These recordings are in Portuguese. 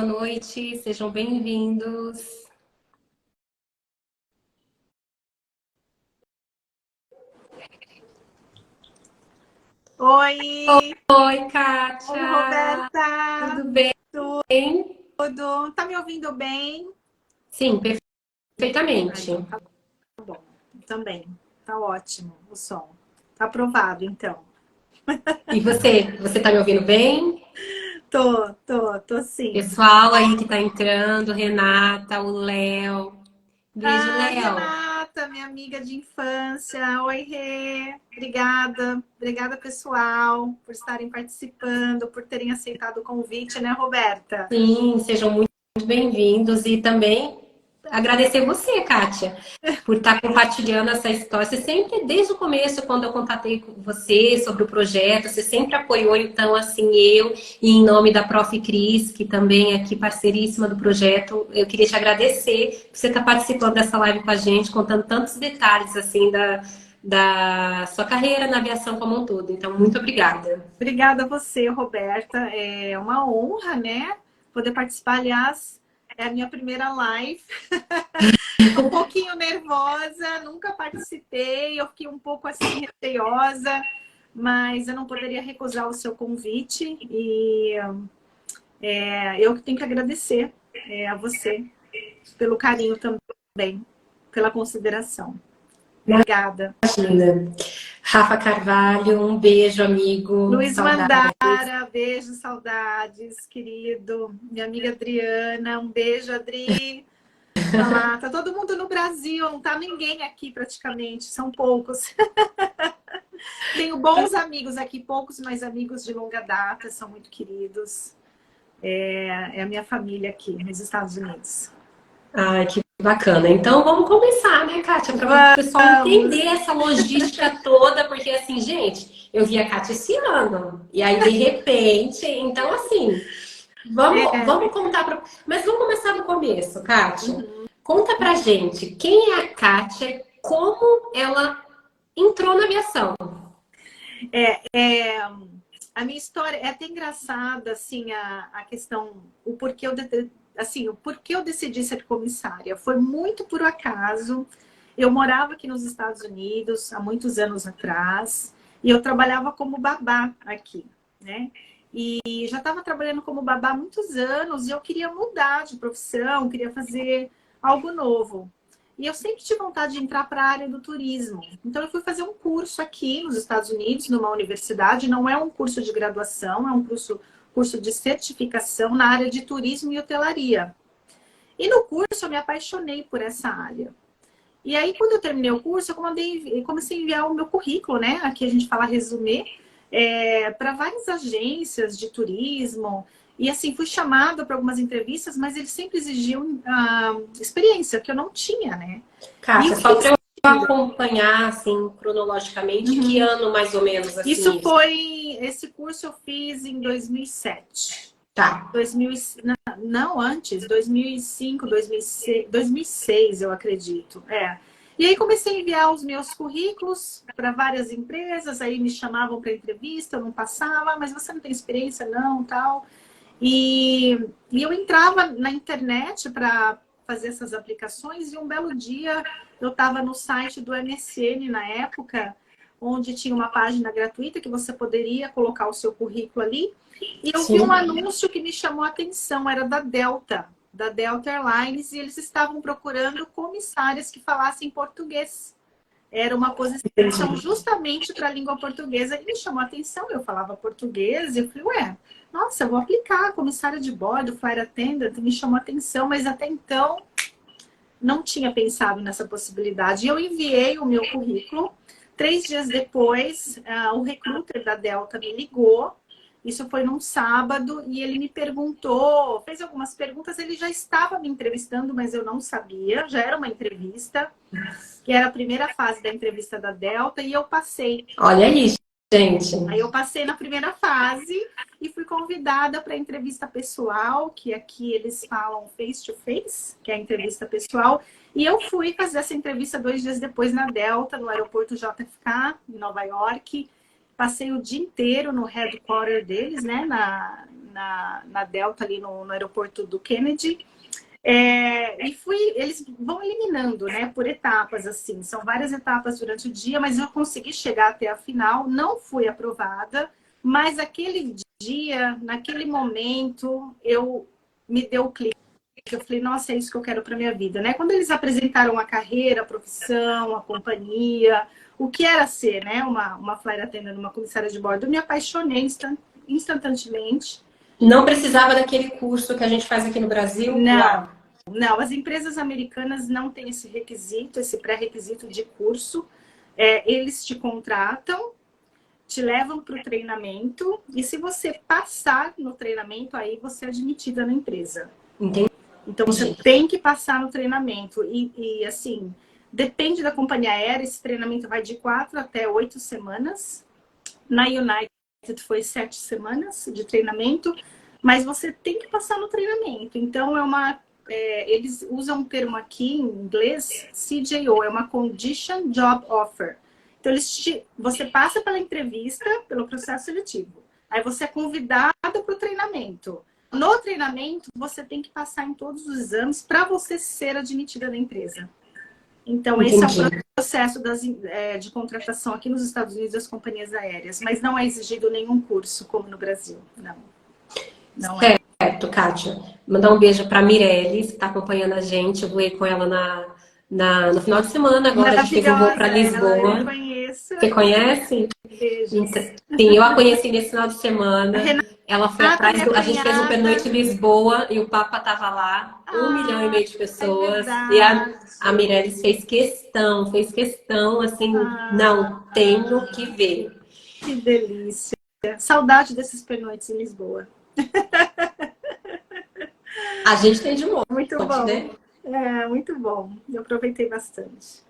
boa noite, sejam bem-vindos. Oi! Oi, Oi, Kátia! Roberta! Tudo bem? Tudo? Tá me ouvindo bem? Sim, Ah, perfeitamente. então tá bom. Também. Tá ótimo o som. Tá aprovado, então. E você tá me ouvindo bem? Tô sim. Pessoal aí que tá entrando, Renata, o Léo. Beijo, Ah, Léo. Renata, minha amiga de infância. Oi, Rê. Obrigada. Obrigada, pessoal, por estarem participando, por terem aceitado o convite, né, Roberta? Sim, sejam muito bem-vindos e também agradecer você, Kátia, por estar compartilhando essa história. Você sempre, desde o começo, quando eu contatei com você sobre o projeto, você sempre apoiou, então, assim, e em nome da Prof. Cris, que também é aqui parceiríssima do projeto, eu queria te agradecer por você estar participando dessa live com a gente, contando tantos detalhes, assim, da sua carreira na aviação como um todo. Então, muito obrigada. Obrigada a você, Roberta. É uma honra, né? Poder participar. Aliás, é a minha primeira live. Tô um pouquinho nervosa, nunca participei. Eu fiquei um pouco assim receosa, mas eu não poderia recusar o seu convite. E eu que tenho que agradecer a você pelo carinho também, pela consideração. Obrigada. Imagina. Rafa Carvalho, um beijo, amigo. Luiz Saudade. Mandara, beijo, saudades, querido. Minha amiga Adriana, um beijo, Adri. Tá lá, tá todo mundo no Brasil, não tá ninguém aqui praticamente, são poucos. Tenho bons amigos aqui, poucos, mas amigos de longa data, são muito queridos. É a minha família aqui nos Estados Unidos. Ai, que bacana. Então vamos começar, né, Kátia? Para o pessoal Vamos! entender essa logística toda, porque assim, gente, eu vi a Kátia esse ano, e aí de repente, então assim, É, vamos contar para. Mas vamos começar do começo, Kátia. uhum. Conta pra gente quem é a Kátia, como ela entrou na aviação. É, é, a minha história é até engraçada, assim, a questão, o porquê eu decidi ser comissária. Foi muito por acaso. Eu morava aqui nos Estados Unidos há muitos anos atrás e eu trabalhava como babá aqui, né? E já estava trabalhando como babá há muitos anos e eu queria mudar de profissão, queria fazer algo novo. E eu sempre tive vontade de entrar para a área do turismo. Então, eu fui fazer um curso aqui nos Estados Unidos, numa universidade. Não é um curso de graduação, é um curso de certificação na área de turismo e hotelaria. E no curso, eu me apaixonei por essa área. E aí, quando eu terminei o curso, eu comecei a enviar o meu currículo, né? Aqui a gente fala resumê, para várias agências de turismo. E assim, fui chamada para algumas entrevistas, mas eles sempre exigiam experiência, que eu não tinha, né? E Kátia, o só que para eu acompanhar, assim, cronologicamente, que Uhum. ano mais ou menos, Isso assim, isso? foi. Esse curso eu fiz em 2007. Tá. 2000, não, antes, 2005, 2006, 2006, eu acredito. E aí comecei a enviar os meus currículos para várias empresas, aí me chamavam para entrevista, eu não passava, mas você não tem experiência, não, tal. E, e eu entrava na internet para fazer essas aplicações e um belo dia eu estava no site do MSN na época, onde tinha uma página gratuita que você poderia colocar o seu currículo ali. E eu vi um Sim. anúncio que me chamou a atenção, era da Delta Airlines, e eles estavam procurando comissárias que falassem português. Era uma posição Entendi. justamente para a língua portuguesa. E me chamou a atenção, eu falava português, e eu falei, ué, nossa, eu vou aplicar, comissária de bordo, flight attendant, me chamou a atenção, mas até então não tinha pensado nessa possibilidade. E eu enviei o meu currículo. 3 dias depois, o recruiter da Delta me ligou. Isso foi num sábado e ele me perguntou, fez algumas perguntas. Ele já estava me entrevistando, mas eu não sabia. Já era uma entrevista, que era a primeira fase da entrevista da Delta, e eu passei. Olha aí, gente. Aí eu passei na primeira fase e fui convidada para entrevista pessoal, que aqui eles falam face to face, que é a entrevista pessoal. E eu fui fazer essa entrevista 2 dias depois na Delta, no aeroporto JFK, em Nova York. Passei o dia inteiro no headquarter deles, né, na Delta, ali no aeroporto do Kennedy. Eles vão eliminando, né, por etapas, assim. São várias etapas durante o dia, mas eu consegui chegar até a final. Não fui aprovada, mas aquele dia, naquele momento, me deu o clique. Eu falei, nossa, é isso que eu quero para minha vida, né? Quando eles apresentaram a carreira, a profissão, a companhia, o que era ser, né, uma flight attendant, uma comissária de bordo, eu me apaixonei instantaneamente. Não precisava daquele curso que a gente faz aqui no Brasil? Não, Lá. não. As empresas americanas não têm esse requisito, esse pré-requisito de curso. Eles te contratam, te levam para o treinamento e se você passar no treinamento, aí você é admitida na empresa. Entendi. Então, você tem que passar no treinamento. E assim, depende da companhia aérea, esse treinamento vai de 4 até 8 semanas. Na United foi 7 semanas de treinamento, mas você tem que passar no treinamento. Então, eles usam um termo aqui em inglês, CJO, é uma Condition Job Offer. Então, você passa pela entrevista, pelo processo seletivo. Aí você é convidada para o treinamento. No treinamento, você tem que passar em todos os exames para você ser admitida na empresa. Então, Entendi. esse é o processo de contratação aqui nos Estados Unidos das companhias aéreas. Mas não é exigido nenhum curso, como no Brasil. Não é. Certo, Kátia. Mandar um beijo para a Mirelles, que está acompanhando a gente. Eu voei com ela no final de semana agora. A gente fez um voo para Lisboa. Eu conheço. Você conhece? Beijos. Então, sim, eu a conheci nesse final de semana. Ela foi atrás minha a gente fez um pernoite em Lisboa e o Papa estava lá, 1,5 milhão de pessoas. E a Mirelles fez questão, assim, não, tenho que ver. Que delícia. Saudade desses pernoites em Lisboa. A gente tem de monte, Muito bom. né? Muito bom. Eu aproveitei bastante.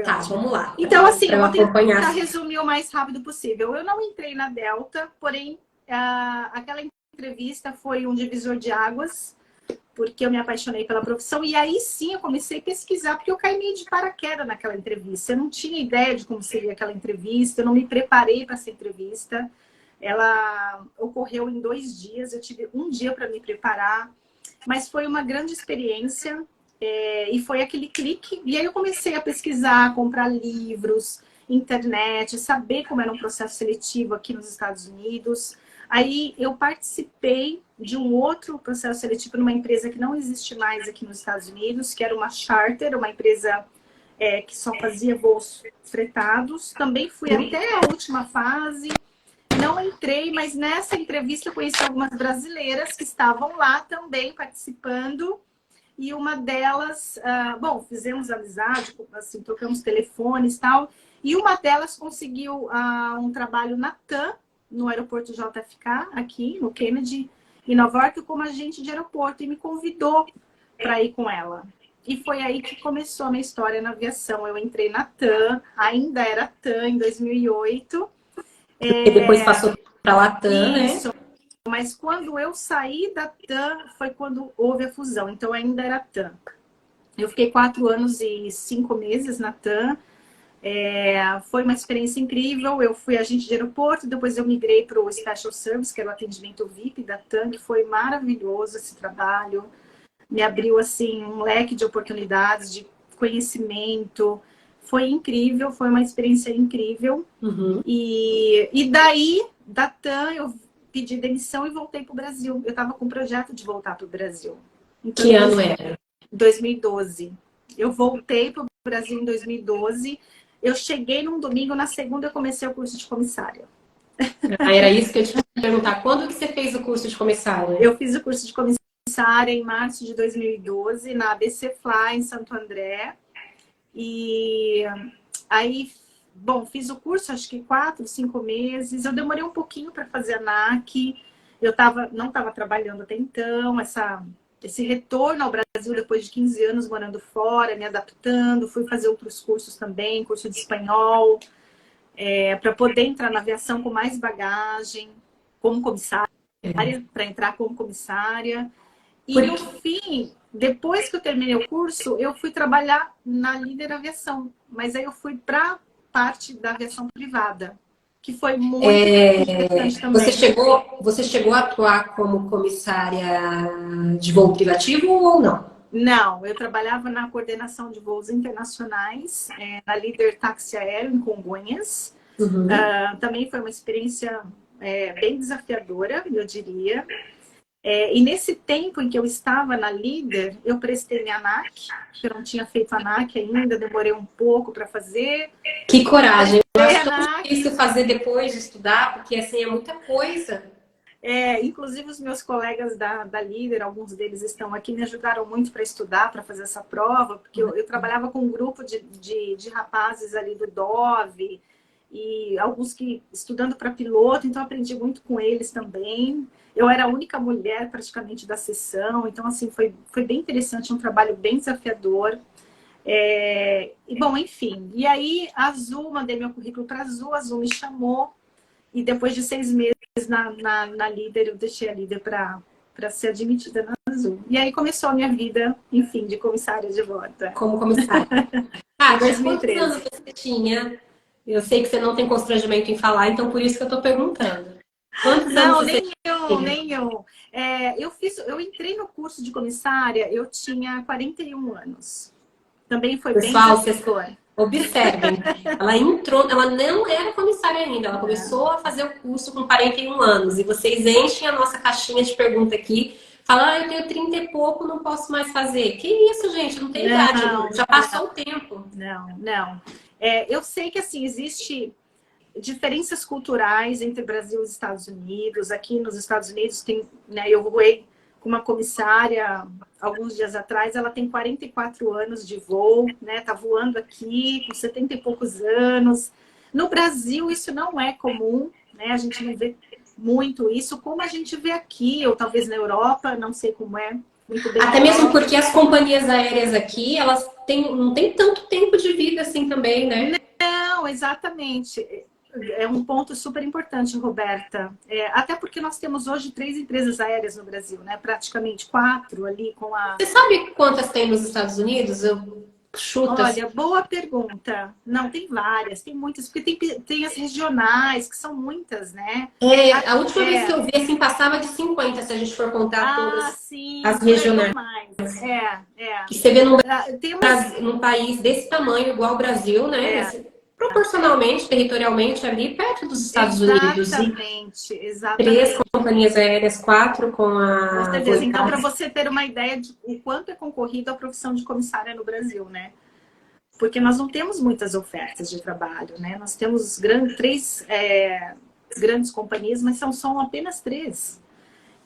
Tá, vamos lá. Então, assim, eu vou acompanhar tentar resumir o mais rápido possível. Eu não entrei na Delta, porém, aquela entrevista foi um divisor de águas, porque eu me apaixonei pela profissão. E aí sim eu comecei a pesquisar, porque eu caí meio de paraquedas naquela entrevista. Eu não tinha ideia de como seria aquela entrevista, eu não me preparei para essa entrevista. Ela ocorreu em 2 dias, eu tive um dia para me preparar, mas foi uma grande experiência. E foi aquele clique. E aí eu comecei a pesquisar, comprar livros, internet, saber como era um processo seletivo aqui nos Estados Unidos. Aí eu participei de um outro processo seletivo numa empresa que não existe mais aqui nos Estados Unidos, que era uma charter, uma empresa que só fazia voos fretados. Também fui até a última fase. Não entrei, mas nessa entrevista eu conheci algumas brasileiras que estavam lá também participando. E uma delas, fizemos amizade, assim, trocamos telefones e tal. E uma delas conseguiu um trabalho na TAM, no aeroporto JFK, aqui no Kennedy, em Nova York, como agente de aeroporto. E me convidou para ir com ela. E foi aí que começou a minha história na aviação. Eu entrei na TAM, ainda era TAM, em 2008. E depois passou para a Latam, Isso. né? Mas quando eu saí da TAM, foi quando houve a fusão. Então, ainda era TAM. Eu fiquei 4 anos e 5 meses na TAM. Foi uma experiência incrível. Eu fui agente de aeroporto, depois eu migrei para o Special Service, que era o atendimento VIP da TAM, que foi maravilhoso esse trabalho. Me abriu, assim, um leque de oportunidades, de conhecimento. Foi incrível, foi uma experiência incrível. Uhum. E daí, da TAM, eu pedi demissão e voltei para o Brasil. Eu estava com o projeto de voltar para o Brasil. Então, que ano era? 2012. Eu voltei para o Brasil em 2012. Eu cheguei num domingo, na segunda eu comecei o curso de comissária. Era isso que eu te ia perguntar. Quando que você fez o curso de comissária? Eu fiz o curso de comissária em março de 2012, na ABC Fly, em Santo André. E aí, fiz o curso, acho que 4, 5 meses. Eu demorei um pouquinho para fazer a NAC. Eu não estava trabalhando até então. Esse retorno ao Brasil depois de 15 anos morando fora, me adaptando. Fui fazer outros cursos também, curso de espanhol, para poder entrar na aviação com mais bagagem, como comissária, para entrar como comissária. E no fim, depois que eu terminei o curso, eu fui trabalhar na Líder Aviação. Mas aí eu fui para parte da aviação privada. que foi muito interessante também. Você chegou a atuar como comissária de voo privativo ou não? Não, eu trabalhava na coordenação de voos internacionais, na Líder Táxi Aéreo, em Congonhas. Uhum. Também foi uma experiência bem desafiadora, eu diria. E nesse tempo em que eu estava na Líder, eu prestei minha ANAC, eu não tinha feito a ANAC ainda, demorei um pouco para fazer. Que coragem! Eu acho tão ANAC. difícil fazer depois de estudar, porque assim é muita coisa. Inclusive os meus colegas da Líder, alguns deles estão aqui, me ajudaram muito para estudar, para fazer essa prova, porque eu trabalhava com um grupo de rapazes ali do Dove, e alguns que estudando para piloto, então aprendi muito com eles também. Eu era a única mulher praticamente da sessão, então assim, foi bem interessante, um trabalho bem desafiador. Bom, enfim, e aí a Azul, mandei meu currículo para a Azul me chamou, e depois de 6 meses na Líder, eu deixei a Líder para ser admitida na Azul. E aí começou a minha vida, enfim, de comissária de volta. Como comissária. Kátia, quantos 2013. anos você tinha? Eu sei que você não tem constrangimento em falar, então por isso que eu estou perguntando. Quantos anos Não, você tinha? nem eu. Eu entrei no curso de comissária, eu tinha 41 anos. Também foi Pessoal, bem desafiador. observem, ela entrou, ela não era comissária ainda, ela começou a fazer o curso com 41 anos. E vocês enchem a nossa caixinha de pergunta aqui, falam, eu tenho 30 e pouco, não posso mais fazer. Que isso, gente, não tem idade, já passou o tempo. Não. Eu sei que assim, existe diferenças culturais entre Brasil e Estados Unidos. Aqui nos Estados Unidos tem, né, eu voei com uma comissária alguns dias atrás, ela tem 44 anos de voo, né? Tá voando aqui com 70 e poucos anos. No Brasil isso não é comum, né? A gente não vê muito isso como a gente vê aqui, ou talvez na Europa, não sei como é. Muito bem. Até mesmo porque as companhias aéreas aqui, elas não têm tanto tempo de vida assim também, né? Não, exatamente. É um ponto super importante, Roberta. Até porque nós temos hoje 3 empresas aéreas no Brasil, né? Praticamente 4 ali com a... Você sabe quantas tem nos Estados Unidos? Eu chuto assim. Olha, boa pergunta. Não, tem várias, tem muitas, porque tem as regionais, que são muitas, né? A última vez que eu vi, assim, passava de 50, se a gente for contar todas sim, as regionais. mais. Que você vê Temos... num país desse tamanho, igual o Brasil, né? Proporcionalmente, territorialmente, ali perto dos Estados Unidos. Exatamente. 3 companhias aéreas, 4 com a... Com certeza. Então, para você ter uma ideia de o quanto é concorrido a profissão de comissária no Brasil, né? Porque nós não temos muitas ofertas de trabalho, né? Nós temos 3 grandes companhias, mas são apenas 3.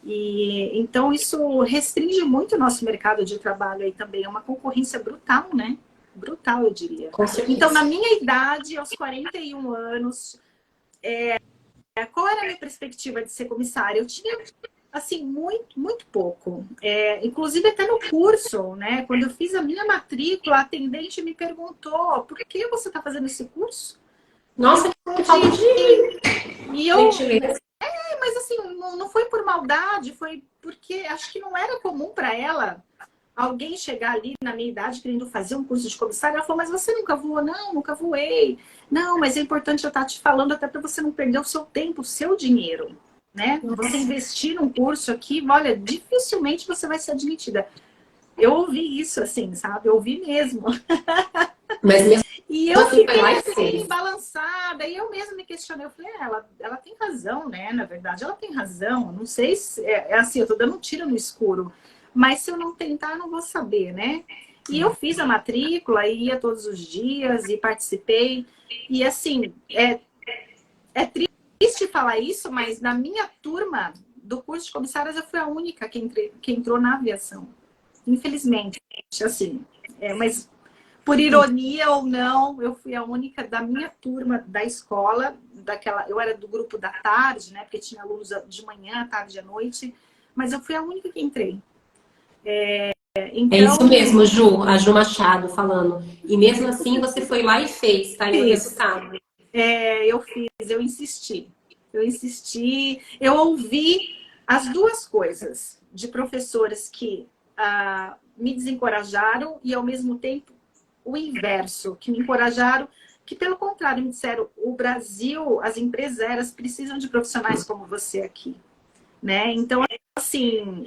E então isso restringe muito o nosso mercado de trabalho aí também. É uma concorrência brutal, né? Brutal, eu diria. Com certeza. Então, na minha idade, aos 41 anos, qual era a minha perspectiva de ser comissária? Eu tinha, assim, muito pouco. Inclusive, até no curso, né? Quando eu fiz a minha matrícula, a atendente me perguntou, por que você está fazendo esse curso? Nossa, que falta de... E eu... gentileza. Mas assim, não foi por maldade, foi porque acho que não era comum para ela alguém chegar ali na minha idade querendo fazer um curso de comissário. Ela falou, mas você nunca voou? Não, nunca voei. Não, mas é importante eu estar te falando até para você não perder o seu tempo, o seu dinheiro, né? Você investir num curso aqui, olha, dificilmente você vai ser admitida. Eu ouvi isso assim, sabe? Eu ouvi mesmo. Mas mesmo e eu assim, fiquei assim, balançada. E eu mesma me questionei. Eu falei, ela tem razão, né? Na verdade, ela tem razão. Não sei se... assim, eu tô dando um tiro no escuro. Mas se eu não tentar, eu não vou saber, né? E eu fiz a matrícula, ia todos os dias e participei. E assim, é triste falar isso, mas na minha turma do curso de comissárias, eu fui a única que entrou na aviação. Infelizmente, assim. Mas por ironia ou não, eu fui a única da minha turma da escola, eu era do grupo da tarde, né? Porque tinha alunos de manhã, tarde e à noite. Mas eu fui a única que entrei. Então... É isso mesmo, Ju, a Ju Machado falando. E mesmo assim você foi lá e fez, tá aí o resultado. Eu fiz, eu insisti. Eu ouvi as duas coisas de professoras que me desencorajaram e ao mesmo tempo o inverso, que me encorajaram que pelo contrário me disseram, o Brasil, as empresas aéreas precisam de profissionais como você aqui, né? Então, assim,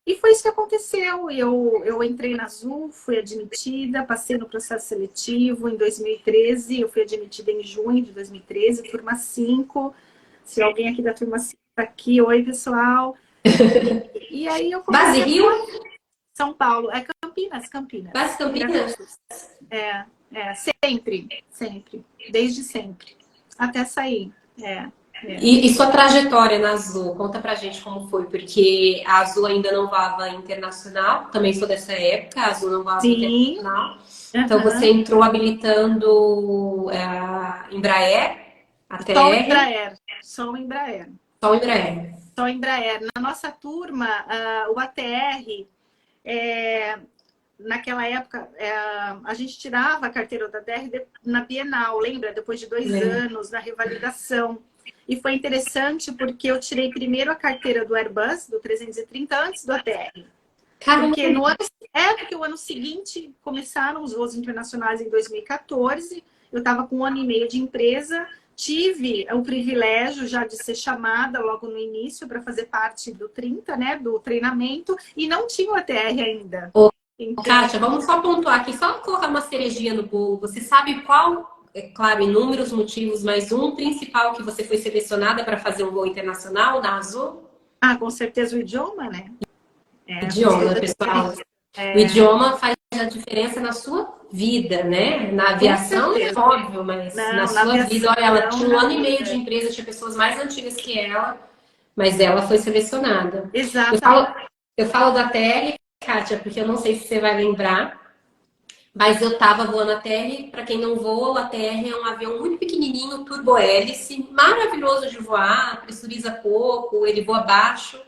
e foi isso que aconteceu. Eu entrei na Azul, fui admitida, passei no processo seletivo em 2013, eu fui admitida em junho de 2013, turma 5. Se alguém aqui da turma 5 está aqui, oi, pessoal. E aí eu Base comecei a Rio? São Paulo, é Campinas, Campinas. Base Campinas? Sempre, sempre, desde sempre, até sair. E sua trajetória na Azul? Conta pra gente como foi, porque a Azul ainda não voava internacional, também sou dessa época, a Azul não voava Sim. internacional. Então você entrou habilitando a Embraer, a Só o TR, Embraer, só o Embraer. só o Embraer. Só o Embraer. Na nossa turma, o ATR, naquela época, a gente tirava a carteira da ATR na Bienal, lembra? Depois de 2 anos, da revalidação. E foi interessante porque eu tirei primeiro a carteira do Airbus, do 330, antes do ATR. Porque o ano seguinte começaram os voos internacionais em 2014. Eu estava com 1 ano e meio de empresa. Tive o privilégio já de ser chamada logo no início para fazer parte do 30, né? Do treinamento. E não tinha o ATR ainda. Então... Kátia, vamos só pontuar aqui, só colocar uma cerejinha no bolo. Você sabe qual, é claro, inúmeros motivos, mas um principal que você foi selecionada para fazer um voo internacional na Azul? Com certeza o idioma, né? Idioma, pessoal. O idioma faz a diferença na sua vida, né? Na aviação é óbvio, mas na sua vida, olha, ela tinha 1 ano e meio de empresa, tinha pessoas mais antigas que ela, mas ela foi selecionada. Exato. Eu falo da TR, Kátia, porque eu não sei se você vai lembrar, mas eu tava voando a TR. Para quem não voa, a TR é um avião muito pequenininho, turbohélice, maravilhoso de voar, pressuriza pouco, ele voa baixo.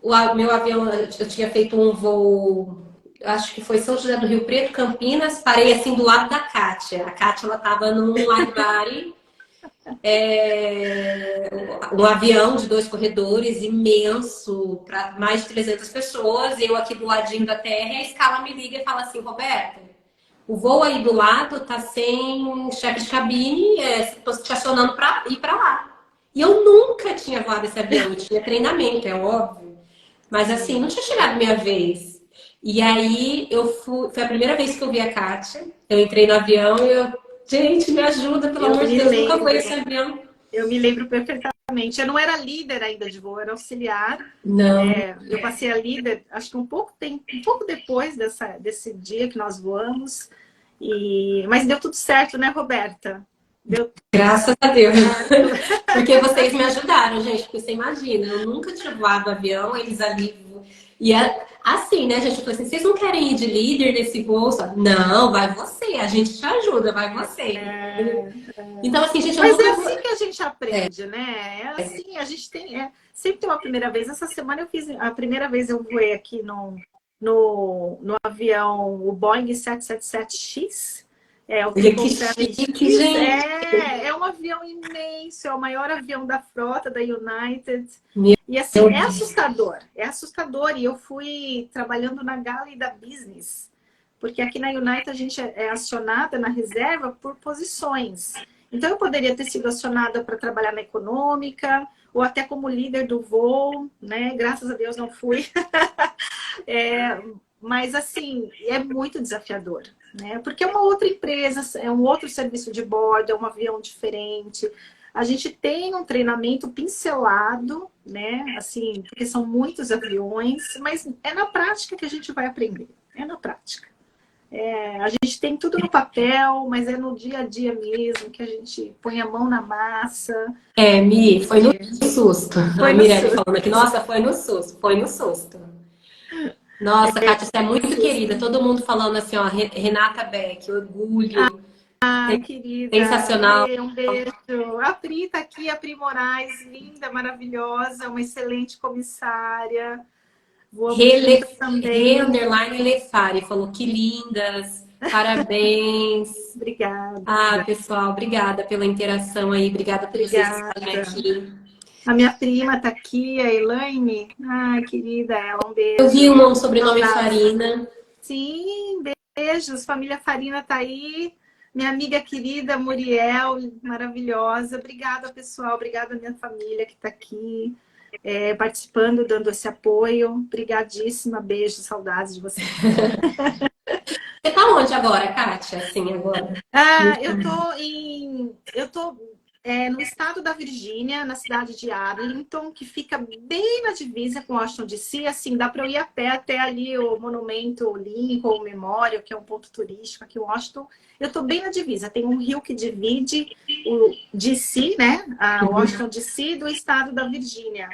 O meu avião, eu tinha feito um voo, acho que foi São José do Rio Preto, Campinas, parei assim do lado da Kátia. A Kátia, ela tava num line body, um avião de 2 corredores, imenso, para mais de 300 pessoas, eu aqui do ladinho da terra, e a escala me liga e fala assim, Roberta, o voo aí do lado tá sem chefe de cabine, tô te acionando para ir para lá. E eu nunca tinha voado esse avião, eu tinha treinamento, é óbvio. Mas assim, não tinha chegado minha vez. E aí foi a primeira vez que eu vi a Kátia. Eu entrei no avião e gente, me ajuda, pelo amor de Deus, nunca foi esse avião. Eu me lembro perfeitamente. Eu não era líder ainda de voo, era auxiliar. Não. Eu passei a líder, acho que um pouco depois desse dia que nós voamos. Mas deu tudo certo, né, Roberta? Graças a Deus. Porque vocês me ajudaram, gente. Porque você imagina, eu nunca tinha voado avião, eles ali. E assim, né, gente? Eu falei assim: vocês não querem ir de líder nesse voo? Não, vai você, a gente te ajuda, vai você. Então, assim, gente, mas é assim que a gente aprende, né? É assim, a gente sempre tem uma primeira vez. Essa semana eu fiz a primeira vez, eu voei aqui no avião, o Boeing 777X. O que chique, gente. É um avião imenso, é o maior avião da frota da United. E assim, é assustador. E eu fui trabalhando na galley da Business, porque aqui na United a gente é acionada na reserva por posições. Então eu poderia ter sido acionada para trabalhar na econômica, ou até como líder do voo, né? Graças a Deus não fui. Mas assim, é muito desafiador, né? Porque é uma outra empresa, é um outro serviço de bordo, é um avião diferente. A gente tem um treinamento pincelado, né? Assim, porque são muitos aviões, mas é na prática que a gente vai aprender. É na prática. A gente tem tudo no papel, mas é no dia a dia mesmo que a gente põe a mão na massa. Mi, foi no susto. Foi a no Mirelle susto. falando aqui, nossa, foi no susto. Nossa, Kátia, você é muito querida. Todo mundo falando assim, ó, Renata Beck, orgulho. Querida. Sensacional. Um beijo. A Pri tá aqui, a Pri Moraes, linda, maravilhosa, uma excelente comissária. Lefari falou que lindas, parabéns. Obrigada. Pessoal, obrigada pela interação aí, obrigada por vocês estarem aqui. A minha prima tá aqui, a Elaine. Querida, ela, um beijo. Eu vi um sobrenome Farina. Sim, beijos, família Farina tá aí. Minha amiga querida Muriel, maravilhosa. Obrigada, pessoal. Obrigada, minha família que está aqui participando, dando esse apoio. Obrigadíssima. Beijo, saudades de você. Você tá onde agora, Kátia? Assim, agora? Eu tô no estado da Virgínia, na cidade de Arlington, que fica bem na divisa com Washington DC. Assim, dá para eu ir a pé até ali o monumento Lincoln Memorial, que é um ponto turístico aqui em Washington. Eu estou bem na divisa. Tem um rio que divide o DC, né? A Washington DC do estado da Virgínia.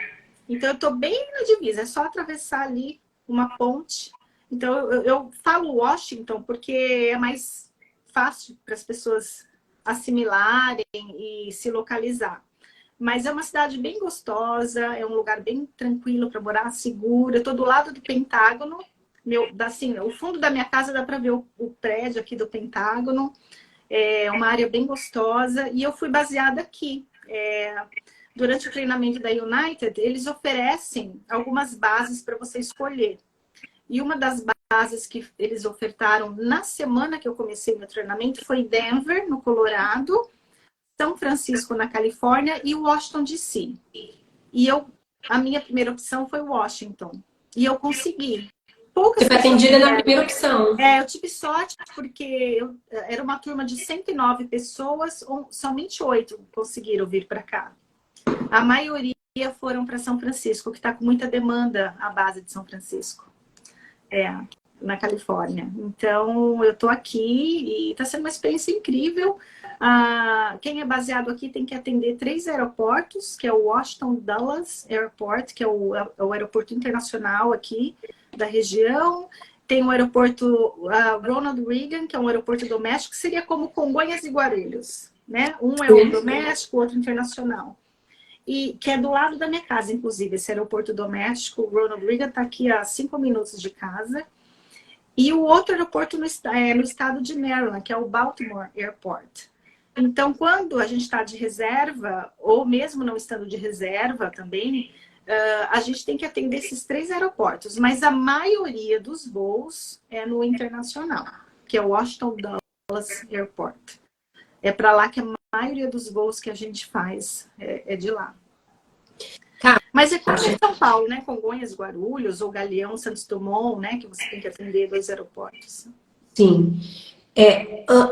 Então, eu estou bem na divisa. É só atravessar ali uma ponte. Então, eu falo Washington porque é mais fácil para as pessoas assimilarem e se localizar. Mas é uma cidade bem gostosa, é um lugar bem tranquilo para morar, seguro. Eu estou do lado do Pentágono. Assim, o fundo da minha casa dá para ver o prédio aqui do Pentágono. É uma área bem gostosa. E eu fui baseada aqui. Durante o treinamento da United, eles oferecem algumas bases para você escolher. E uma das bases que eles ofertaram na semana que eu comecei meu treinamento foi Denver, no Colorado, São Francisco, na Califórnia, e Washington, D.C. E a minha primeira opção foi Washington. E eu consegui. Poucas Você foi atendida na primeira opção. Eu tive sorte porque era uma turma de 109 pessoas, somente 8 conseguiram vir para cá. A maioria foram para São Francisco, que está com muita demanda a base de São Francisco. Na Califórnia. Então, eu tô aqui e está sendo uma experiência incrível. Quem é baseado aqui tem que atender 3 aeroportos, que é o Washington Dulles Airport, que é o aeroporto internacional aqui da região. Tem o aeroporto Ronald Reagan, que é um aeroporto doméstico, que seria como Congonhas e Guarulhos, né? Um é o doméstico, o outro internacional. E que é do lado da minha casa, inclusive, esse aeroporto doméstico, o Ronald Reagan, está aqui a 5 minutos de casa. E o outro aeroporto no estado de Maryland, que é o Baltimore Airport. Então, quando a gente está de reserva, ou mesmo não estando de reserva também, a gente tem que atender esses 3 aeroportos. Mas a maioria dos voos é no internacional, que é o Washington Dulles Airport. É para lá que a maioria dos voos que a gente faz é de lá. Tá. Mas é como em São Paulo, né? Congonhas, Guarulhos, ou Galeão, Santos Dumont, né? Que você tem que atender 2 aeroportos. Sim.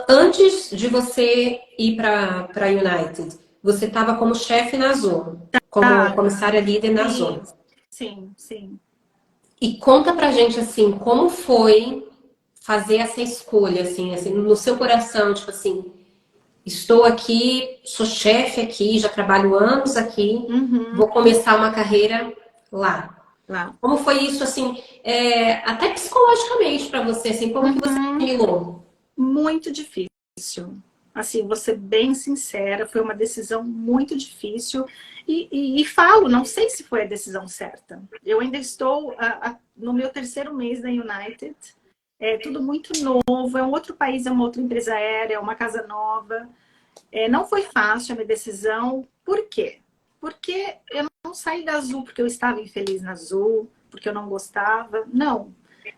Antes de você ir para a United, você estava como chefe na Azul, como comissária líder na Azul. Sim, sim. E conta pra gente, assim, como foi fazer essa escolha, assim, no seu coração, tipo assim, estou aqui, sou chefe aqui, já trabalho anos aqui, vou começar uma carreira lá. Como foi isso, assim, até psicologicamente para você, assim, como que você assimilou? Muito difícil. Assim, vou ser bem sincera, foi uma decisão muito difícil. E falo, não sei se foi a decisão certa. Eu ainda estou no meu 3º mês da United. É tudo muito novo, é um outro país, é uma outra empresa aérea, é uma casa nova. Não foi fácil a minha decisão. Por quê? Porque eu não saí da Azul porque eu estava infeliz na Azul, porque eu não gostava. Não.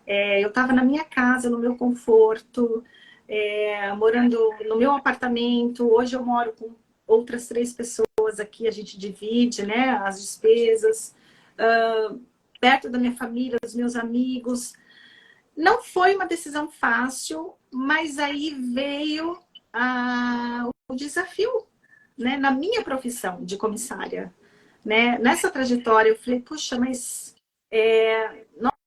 Eu estava na minha casa, no meu conforto, morando no meu apartamento. Hoje eu moro com outras 3 pessoas aqui, a gente divide, né, as despesas. Perto da minha família, dos meus amigos. Não foi uma decisão fácil, mas aí veio o desafio, né, na minha profissão de comissária. Né? Nessa trajetória, eu falei, puxa, mas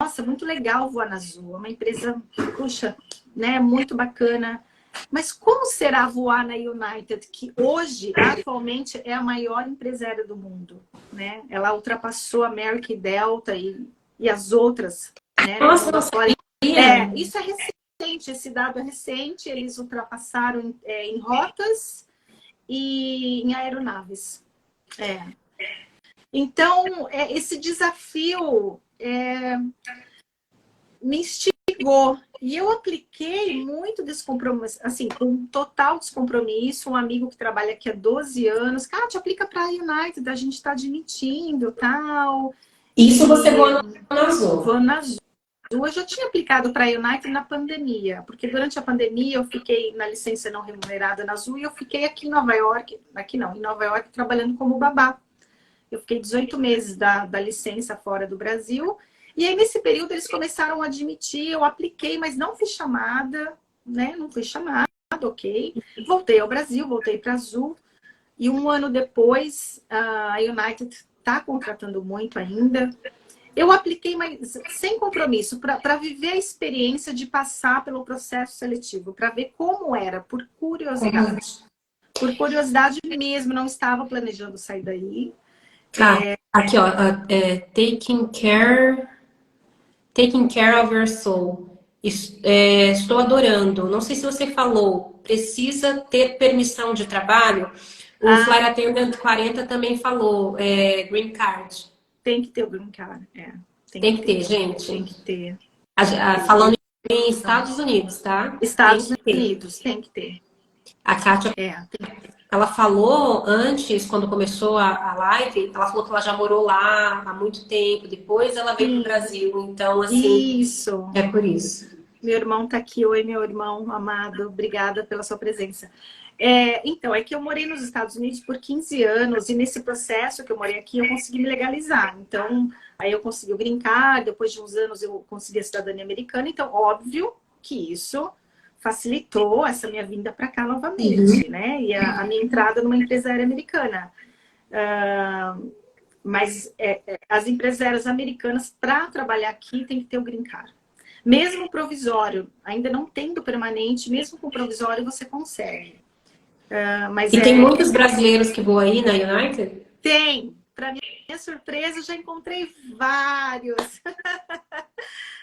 nossa, muito legal voar na Azul. É uma empresa, puxa, né, muito bacana. Mas como será voar na United, que hoje, atualmente, é a maior empresa aérea do mundo? Né? Ela ultrapassou a American e Delta e as outras. Né? Nossa, isso é recente, esse dado é recente. Eles ultrapassaram em rotas e em aeronaves. Então, esse desafio me instigou. E eu apliquei muito descompromisso, assim, com total descompromisso. Um amigo que trabalha aqui há 12 anos, Kátia, aplica para a United, a gente está admitindo, tal. Isso você voa na Azul? Vou na Azul. Eu já tinha aplicado para a United na pandemia, porque durante a pandemia eu fiquei na licença não remunerada na Azul e eu fiquei aqui em Nova York, aqui não, em Nova York trabalhando como babá. Eu fiquei 18 meses da licença fora do Brasil. E aí, nesse período, eles começaram a admitir, eu apliquei, mas não fui chamada, né? Não fui chamada, ok. Voltei ao Brasil, voltei para a Azul. E um ano depois, a United está contratando muito ainda. Eu apliquei, mas sem compromisso, para viver a experiência de passar pelo processo seletivo, para ver como era, por curiosidade. Por curiosidade mesmo, não estava planejando sair daí. Aqui, ó, taking care of your soul. Estou adorando. Não sei se você falou, precisa ter permissão de trabalho. O Flight Attendant 40 também falou, green card. Tem que ter o green card, Tem que ter, gente. Tem que ter. Falando em Estados Unidos, tá? Estados Unidos, tem que ter. A Kátia, tem que ter. ela falou antes, quando começou a live, ela falou que ela já morou lá há muito tempo. Depois ela veio pro Brasil. Então, assim, isso. É por isso. Meu irmão tá aqui. Oi, meu irmão amado. Obrigada pela sua presença. Então, é que eu morei nos Estados Unidos por 15 anos e nesse processo que eu morei aqui, eu consegui me legalizar. Então, aí eu consegui o green card, depois de uns anos eu consegui a cidadania americana. Então, óbvio que isso facilitou essa minha vinda para cá novamente, né? E a minha entrada numa empresa aérea americana. Mas as empresas aéreas americanas, para trabalhar aqui, tem que ter o green card. Mesmo provisório, ainda não tendo permanente, mesmo com provisório você consegue. Mas e tem muitos brasileiros que voam aí na United? Tem. Para minha surpresa, eu já encontrei vários.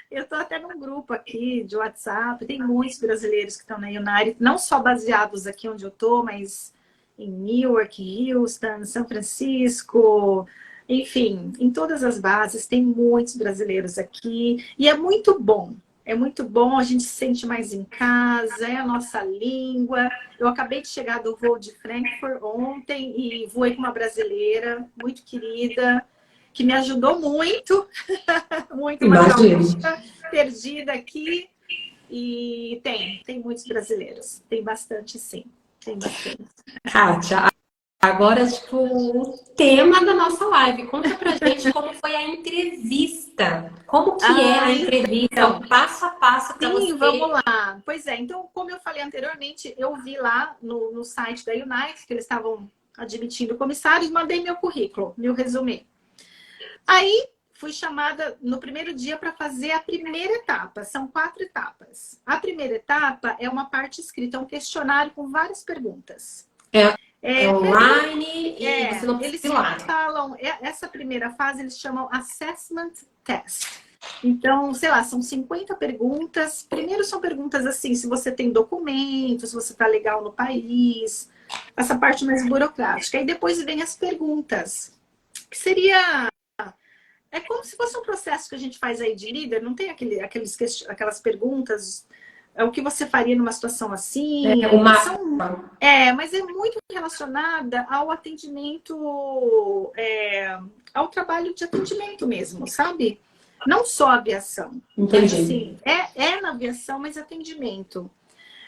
Eu estou até num grupo aqui de WhatsApp, tem muitos brasileiros que estão na United, não só baseados aqui onde eu estou, mas em Newark, Houston, São Francisco, enfim, em todas as bases tem muitos brasileiros aqui e é muito bom. É muito bom, a gente se sente mais em casa, é a nossa língua. Eu acabei de chegar do voo de Frankfurt ontem e voei com uma brasileira muito querida, que me ajudou muito, muito, uma gaúcha perdida aqui. E tem muitos brasileiros, tem bastante sim, tem bastante. Kátia, agora, tipo, o tema da nossa live. Conta pra gente como foi a entrevista. Como que é a entrevista, então, o passo a passo para você? Sim, vamos lá. Pois é, então, como eu falei anteriormente, eu vi lá no site da United que eles estavam admitindo comissários, mandei meu currículo, meu resumê. Aí, fui chamada no primeiro dia para fazer a primeira etapa. São 4 etapas. A primeira etapa é uma parte escrita, é um questionário com várias perguntas. Online e você não precisa ir lá. Falam, essa primeira fase eles chamam Assessment Test. Então, sei lá, são 50 perguntas. Primeiro são perguntas assim, se você tem documentos, se você está legal no país, essa parte mais burocrática. E depois vem as perguntas, que seria... É como se fosse um processo que a gente faz aí de líder, não tem aquelas perguntas, o que você faria numa situação assim? Mas é muito relacionada ao atendimento, ao trabalho de atendimento mesmo, sabe? Não só aviação. Entendi. Mas, assim, é na aviação, mas atendimento.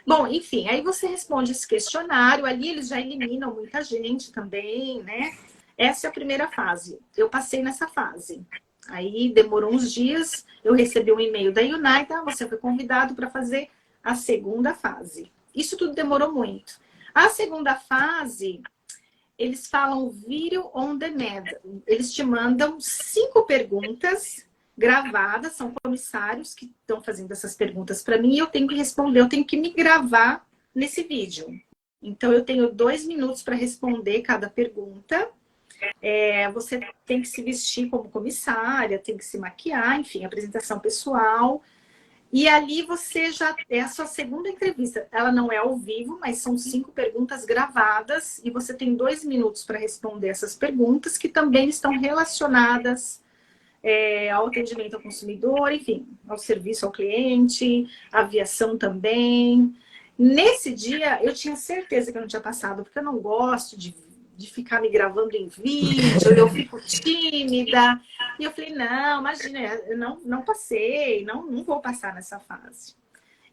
Bom, enfim, aí você responde esse questionário, ali eles já eliminam muita gente também, né? Essa é a primeira fase. Eu passei nessa fase. Aí demorou uns dias, eu recebi um e-mail da United, você foi convidado para fazer a segunda fase. Isso tudo demorou muito. A segunda fase, eles falam video on demand. Eles te mandam 5 perguntas gravadas, são comissários que estão fazendo essas perguntas para mim e eu tenho que responder, eu tenho que me gravar nesse vídeo. Então, eu tenho 2 minutos para responder cada pergunta. Você tem que se vestir como comissária, tem que se maquiar, enfim, apresentação pessoal. E ali você já... É a sua segunda entrevista. Ela não é ao vivo, mas são 5 perguntas gravadas. E você tem 2 minutos para responder essas perguntas, que também estão relacionadas ao atendimento ao consumidor, enfim, ao serviço ao cliente, aviação também. Nesse dia, eu tinha certeza que eu não tinha passado, porque eu não gosto de ficar me gravando em vídeo, eu fico tímida. E eu falei, não, imagina, eu não passei, não vou passar nessa fase.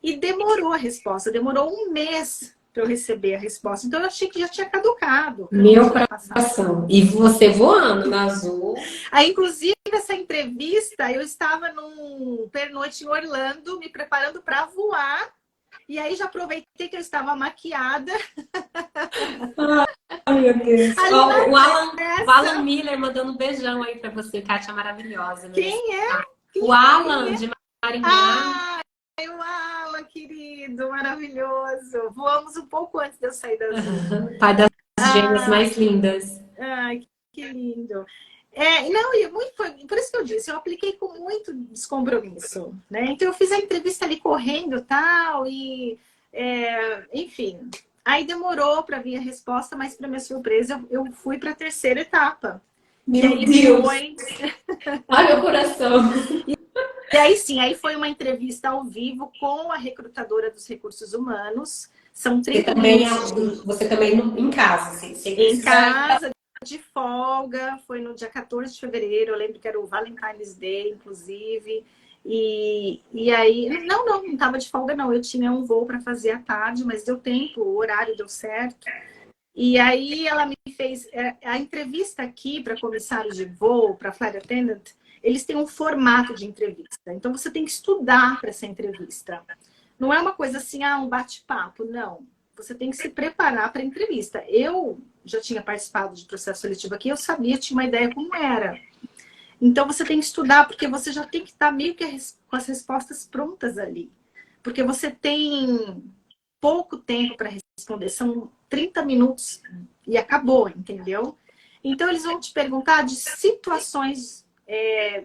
E demorou a resposta, demorou um mês para eu receber a resposta. Então eu achei que já tinha caducado, que eu não Meu tinha passado. coração. E você voando na Azul. Aí, inclusive, essa entrevista, eu estava num pernoite em Orlando, me preparando para voar. E aí já aproveitei que eu estava maquiada. Ai, meu Deus. Ali na Ó, o Alan peça. Miller mandando um beijão aí pra você, Kátia maravilhosa. Quem é? O Alan de Maringá. Ai, o Alan, querido, maravilhoso. Voamos um pouco antes de eu sair da Azul. Pai das gêmeas Ah, mais lindas. ai, que lindo. Não, e muito, por isso que eu disse, eu apliquei com muito descompromisso, né? Então eu fiz a entrevista ali correndo tal, e enfim. Aí demorou para vir a resposta, mas para minha surpresa, eu fui para a terceira etapa. Que Meu aí Deus. foi. Ai, meu coração. E aí sim, aí foi uma entrevista ao vivo com a recrutadora dos recursos humanos. São 30 minutos Você também em casa, assim, sem em precisar. casa, de folga. Foi no dia 14 de fevereiro, eu lembro que era o Valentine's Day, inclusive. E aí, não estava de folga, não. Eu tinha um voo para fazer à tarde, mas deu tempo, o horário deu certo. E aí ela me fez a entrevista aqui para comissário de voo, para flight attendant, eles têm um formato de entrevista. Então você tem que estudar para essa entrevista. Não é uma coisa assim, um bate-papo, não. Você tem que se preparar para a entrevista. Eu já tinha participado de processo seletivo aqui, eu sabia, tinha uma ideia como era. Então você tem que estudar, porque você já tem que estar meio que com as respostas prontas ali. Porque você tem pouco tempo para responder, são 30 minutos e acabou, entendeu? Então eles vão te perguntar de situações,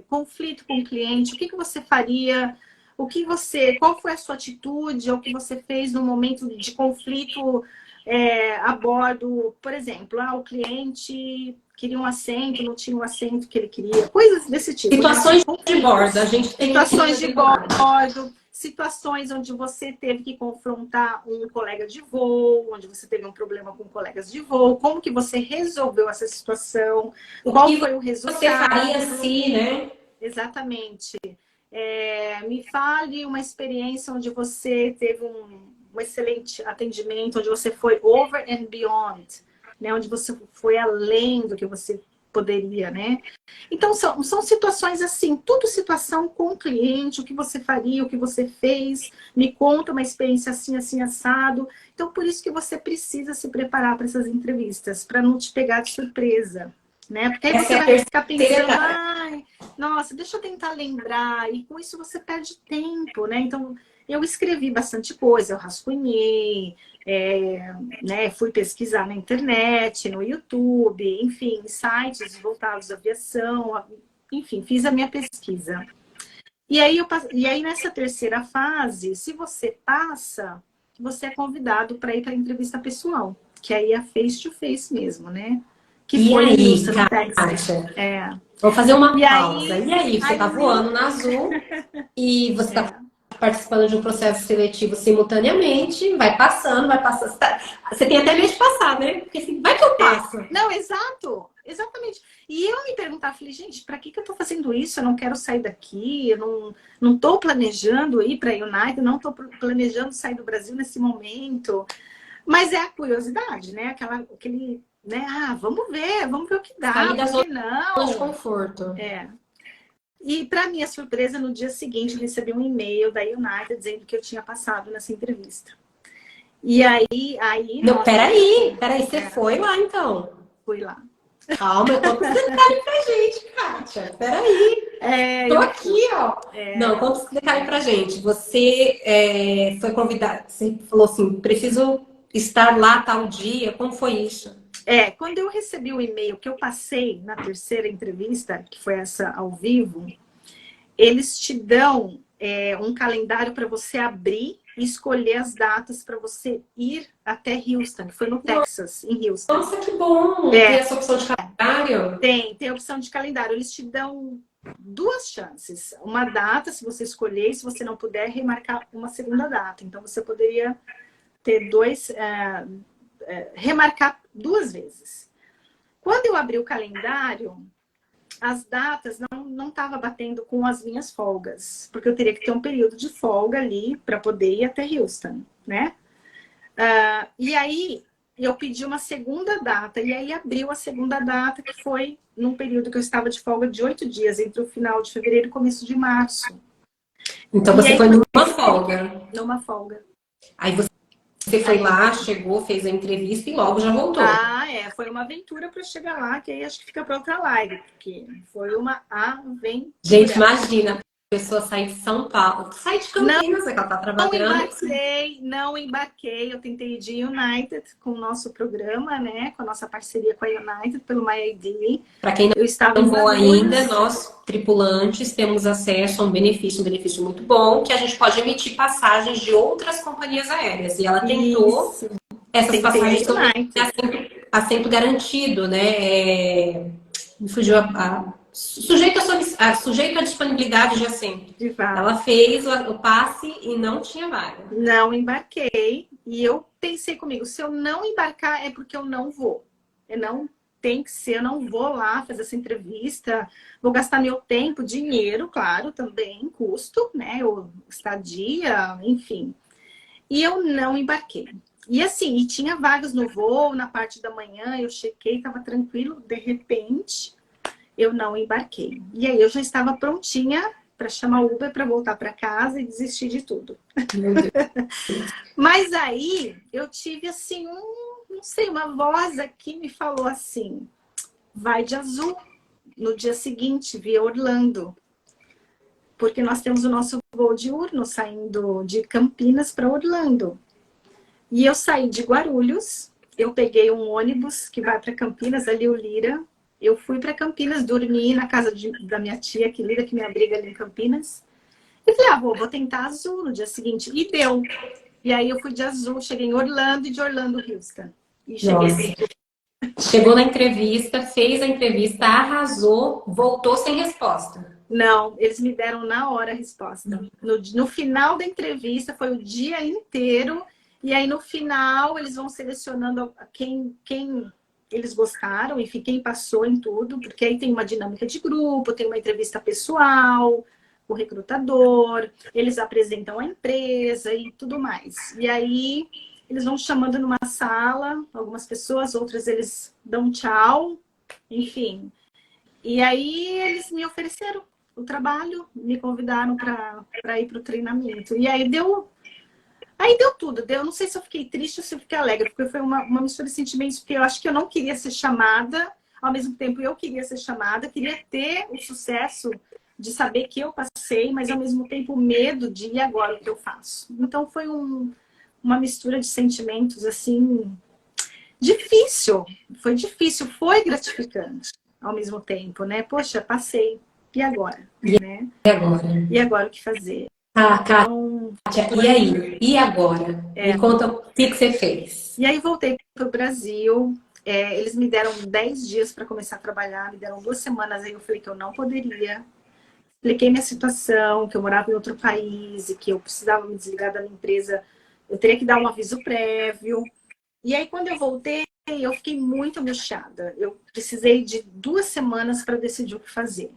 conflito com o cliente, o que você faria, qual foi a sua atitude, ou o que você fez no momento de conflito a bordo, por exemplo, o cliente queria um assento, não tinha o assento que ele queria, coisas desse tipo. Situações de bordo, a gente tem situações de bordo, situações onde você teve que confrontar um colega de voo, onde você teve um problema com colegas de voo, como que você resolveu essa situação, qual foi o resultado. Você faria se, né? Exatamente. Me fale uma experiência onde você teve um excelente atendimento, onde você foi over and beyond, né? Onde você foi além do que você poderia, né? Então, são situações assim, tudo situação com o cliente, o que você faria, o que você fez, me conta uma experiência assim, assim, assado. Então, por isso que você precisa se preparar para essas entrevistas, para não te pegar de surpresa, né? Porque aí você vai ficar pensando, nossa, deixa eu tentar lembrar, e com isso você perde tempo, né? Então, eu escrevi bastante coisa, eu rascunhei, né, fui pesquisar na internet, no YouTube, enfim, sites voltados à aviação, enfim, fiz a minha pesquisa. E aí nessa terceira fase, se você passa, você é convidado para ir para a entrevista pessoal, que aí é face to face mesmo, né? Que foi em Houston, Texas. Vou fazer uma pausa. Aí, e aí, você está voando na Azul e você está participando de um processo seletivo simultaneamente, vai passando. Você tem até medo de passar, né? Porque assim, vai que eu passo. Não, exatamente. E eu me perguntava, falei, gente, para que eu tô fazendo isso? Eu não quero sair daqui, eu não tô planejando ir para a United, não tô planejando sair do Brasil nesse momento. Mas é a curiosidade, né? Aquele, né? Vamos ver o que dá. Sair da zona não? de conforto. E para minha surpresa, no dia seguinte, eu recebi um e-mail da United dizendo que eu tinha passado nessa entrevista. E aí... Não, nossa, peraí, você foi lá então? Fui lá. Calma, eu conto os detalhes pra gente, Kátia. Peraí. Tô aqui, ó. Não, conta os detalhes pra gente. Você foi convidada, você falou assim, preciso estar lá tal dia. Como foi isso? Quando eu recebi o e-mail que eu passei na terceira entrevista, que foi essa ao vivo, eles te dão um calendário para você abrir e escolher as datas para você ir até Houston, que foi no Texas, em Houston. Nossa, que bom! Tem essa opção de calendário? Tem a opção de calendário. Eles te dão duas chances. Uma data, se você escolher, e se você não puder, remarcar uma segunda data. Então, você poderia ter remarcar duas vezes. Quando eu abri o calendário, as datas não tava batendo com as minhas folgas, porque eu teria que ter um período de folga ali para poder ir até Houston, né? E aí eu pedi uma segunda data, e aí abriu a segunda data, que foi num período que eu estava de folga de 8 dias, entre o final de fevereiro e começo de março. Então E você aí foi numa folga. numa folga. Aí você foi lá, chegou, fez a entrevista e logo já voltou. Foi uma aventura para chegar lá, que aí acho que fica para outra live, porque foi uma aventura. Gente, imagina a pessoa sair de São Paulo, sair de Campinas, é que ela tá trabalhando. Não embarquei. Eu tentei ir de United com o nosso programa, né? Com a nossa parceria com a United, pelo MyID. Para quem Eu estava não em voa Guarulhos. ainda, nós, tripulantes, temos acesso a um benefício muito bom, que a gente pode emitir passagens de outras companhias aéreas. E ela tentou essas Tentei passagens a sobre United. assento garantido, né? Me fugiu sujeito à disponibilidade de assento. De vaga. Ela fez o passe e não tinha vaga. Não embarquei. E eu pensei comigo, se eu não embarcar é porque eu não vou. Eu não tem que ser, eu não vou lá fazer essa entrevista, vou gastar meu tempo, dinheiro, claro, também, custo, né? O estadia, enfim. E eu não embarquei. E assim, e tinha vagas no voo, na parte da manhã, eu chequei, estava tranquilo, de repente, eu não embarquei. E aí eu já estava prontinha para chamar o Uber para voltar para casa e desistir de tudo. Meu Deus. Mas aí eu tive assim, não sei, uma voz aqui me falou assim: vai de azul no dia seguinte, via Orlando. Porque nós temos o nosso voo diurno saindo de Campinas para Orlando. E eu saí de Guarulhos, eu peguei um ônibus que vai para Campinas, ali o Lira. Eu fui para Campinas, dormi na casa da minha tia, que Lira, que me abriga ali em Campinas. E falei, vou tentar azul no dia seguinte. E deu. E aí eu fui de azul, cheguei em Orlando e de Orlando, Houston. E cheguei. Chegou na entrevista, fez a entrevista, arrasou, voltou sem resposta. Não, eles me deram na hora a resposta. No final da entrevista, foi o dia inteiro. E aí, no final, eles vão selecionando quem eles gostaram, enfim, quem passou em tudo. Porque aí tem uma dinâmica de grupo, tem uma entrevista pessoal, o recrutador, eles apresentam a empresa e tudo mais. E aí, eles vão chamando numa sala, algumas pessoas, outras eles dão tchau, enfim. E aí, eles me ofereceram o trabalho, me convidaram para ir para o treinamento. E aí deu tudo. Não sei se eu fiquei triste ou se eu fiquei alegre, porque foi uma mistura de sentimentos, porque eu acho que eu não queria ser chamada, ao mesmo tempo eu queria ser chamada, queria ter o sucesso de saber que eu passei, mas ao mesmo tempo o medo de ir agora o que eu faço. Então foi uma mistura de sentimentos assim, difícil. Foi difícil, foi gratificante ao mesmo tempo, né? Poxa, passei. E agora? Né? E agora o que fazer? Então, Kátia, e aí? E agora? Me conta o que você fez. E aí voltei para o Brasil. Eles me deram 10 dias para começar a trabalhar, me deram 2 semanas, aí eu falei que eu não poderia. Expliquei minha situação, que eu morava em outro país e que eu precisava me desligar da minha empresa. Eu teria que dar um aviso prévio. E aí, quando eu voltei, eu fiquei muito angustiada. Eu precisei de 2 semanas para decidir o que fazer.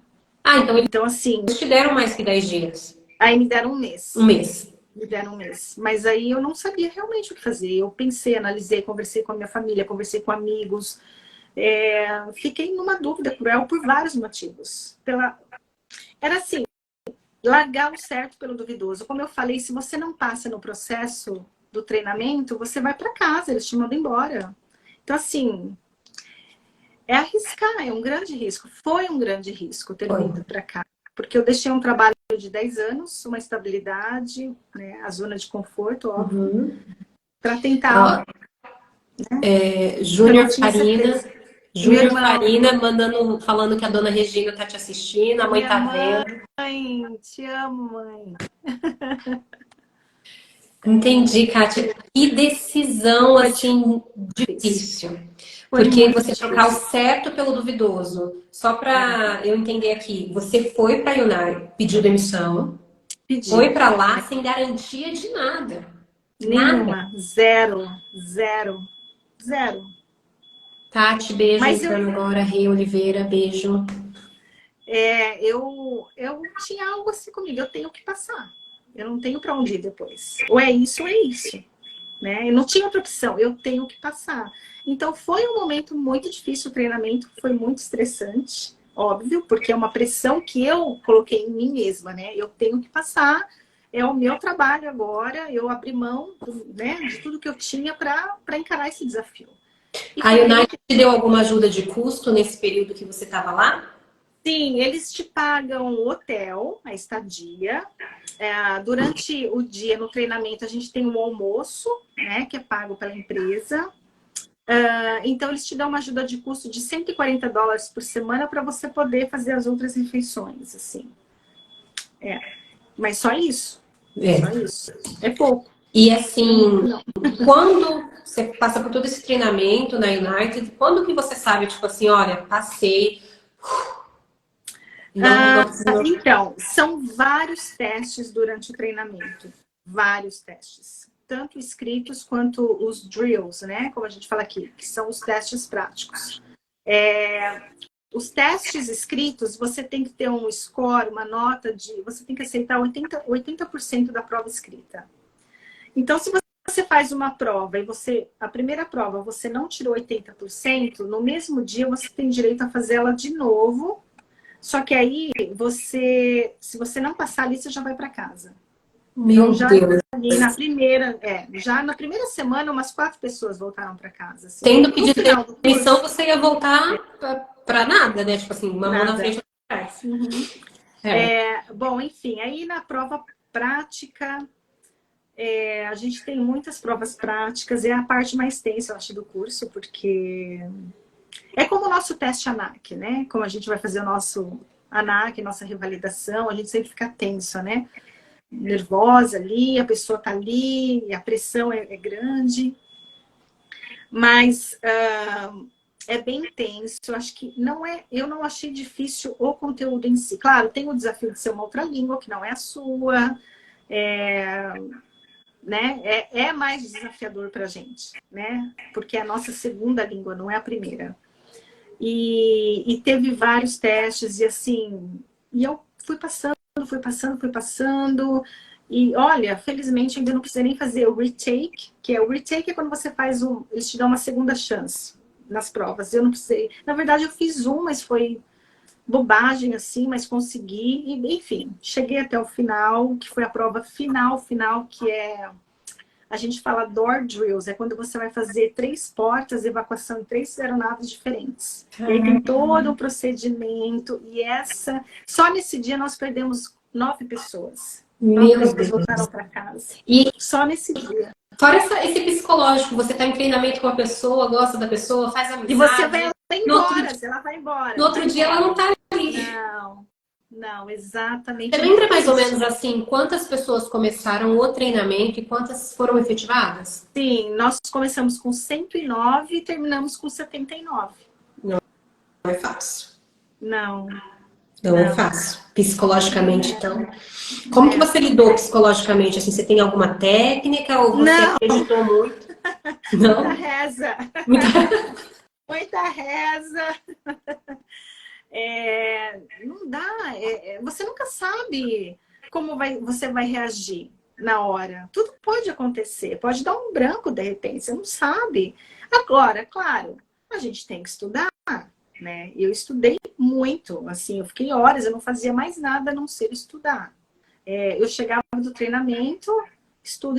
Então assim, eles te deram mais que 10 dias. Aí me deram um mês. Um mês. Me deram um mês. Mas aí eu não sabia realmente o que fazer. Eu pensei, analisei, conversei com a minha família, conversei com amigos. Fiquei numa dúvida cruel por vários motivos. Era assim, largar o certo pelo duvidoso. Como eu falei, se você não passa no processo do treinamento, você vai para casa, eles te mandam embora. Então, assim, é arriscar, é um grande risco. Foi um grande risco ter vindo para cá. Porque eu deixei um trabalho de 10 anos, uma estabilidade, né, a zona de conforto, óbvio, para tentar. Júnior Farina falando que a dona Regina tá te assistindo, a mãe tá vendo. Mãe, te amo, mãe. Entendi, Kátia. Que decisão, assim, difícil. Porque você trocar o certo pelo duvidoso. Só para eu entender aqui, você foi para a United, pediu demissão, foi para lá sem garantia de nada. Nenhuma. Nada. Zero. Tati, beijo. Entrando agora. Rei Oliveira, beijo. Eu tinha algo assim comigo, eu tenho que passar. Eu não tenho para onde ir depois. Ou é isso ou é isso. Né? Eu não tinha outra opção, eu tenho que passar. Então foi um momento muito difícil, o treinamento foi muito estressante, óbvio, porque é uma pressão que eu coloquei em mim mesma, né? Eu tenho que passar, é o meu trabalho agora, eu abri mão, né, de tudo que eu tinha para encarar esse desafio. E A foi bem. United te deu alguma ajuda de custo nesse período que você estava lá? Sim, eles te pagam o hotel, a estadia. Durante o dia, no treinamento, a gente tem um almoço, né, que é pago pela empresa. Então, eles te dão uma ajuda de custo de US$ 140 por semana para você poder fazer as outras refeições, assim. Mas só isso. Só É. isso. É pouco. E Muito, assim, não. quando você passa por todo esse treinamento na United, quando que você sabe, tipo assim, olha, passei, não precisa... Então, são vários testes durante o treinamento. Vários testes. Tanto escritos quanto os drills, né? Como a gente fala aqui, que são os testes práticos. Os testes escritos, você tem que ter um score, uma nota de... Você tem que aceitar 80% da prova escrita. Então, se você faz uma prova e a primeira prova você não tirou 80%, no mesmo dia você tem direito a fazer ela de novo. Só que aí, se você não passar ali, você já vai para casa. Então, Meu já Deus. ali já na primeira semana, umas 4 pessoas voltaram para casa. Assim. Tendo No pedido final do demissão, curso, você ia voltar pra nada, né? Tipo assim, uma mão na nada. frente e outra atrás. Uhum. É. Bom, enfim, aí na prova prática, a gente tem muitas provas práticas, é a parte mais tensa, eu acho, do curso, porque é como o nosso teste ANAC, né? Como a gente vai fazer o nosso ANAC, nossa revalidação, a gente sempre fica tenso, né? Nervosa ali, a pessoa tá ali, a pressão é grande. Mas é bem intenso. Acho que eu não achei difícil o conteúdo em si. Claro, tem o desafio de ser uma outra língua, que não é a sua. Né? É mais desafiador para a gente, né? Porque é a nossa segunda língua, não é a primeira. E teve vários testes, e assim, e eu fui passando. E olha, felizmente ainda não precisei nem fazer o retake, que é o retake é quando você faz eles te dão uma segunda chance nas provas. Eu não precisei. Na verdade, eu fiz mas foi bobagem assim, mas consegui. E, enfim, cheguei até o final, que foi a prova final, que é. A gente fala door drills, é quando você vai fazer 3 portas, evacuação em 3 aeronaves diferentes. E aí tem todo o procedimento, só nesse dia nós perdemos 9 pessoas. 9 Meu pessoas Deus. voltaram para casa. E Só nesse dia. fora esse psicológico, você tá em treinamento com a pessoa, gosta da pessoa, faz E você vai amizade. No outro, embora, ela vai embora. no outro dia ela não tá ali. Não, exatamente. Você É lembra muito mais ou isso. menos assim, quantas pessoas começaram o treinamento e quantas foram efetivadas? Sim, nós começamos com 109 e terminamos com 79. Não é fácil. Não, Não é fácil. Psicologicamente, então. Como que é. você lidou psicologicamente? Assim, você tem alguma técnica ou você Não, acreditou muito? muita Não? reza. Muita... Muita reza. Não dá. Você nunca sabe como você vai reagir na hora. Tudo pode acontecer. Pode dar um branco de repente. Você não sabe. Agora, claro, a gente tem que estudar, né? Eu estudei muito. Assim, eu fiquei horas. Eu não fazia mais nada a não ser estudar. Eu chegava do treinamento, estudo,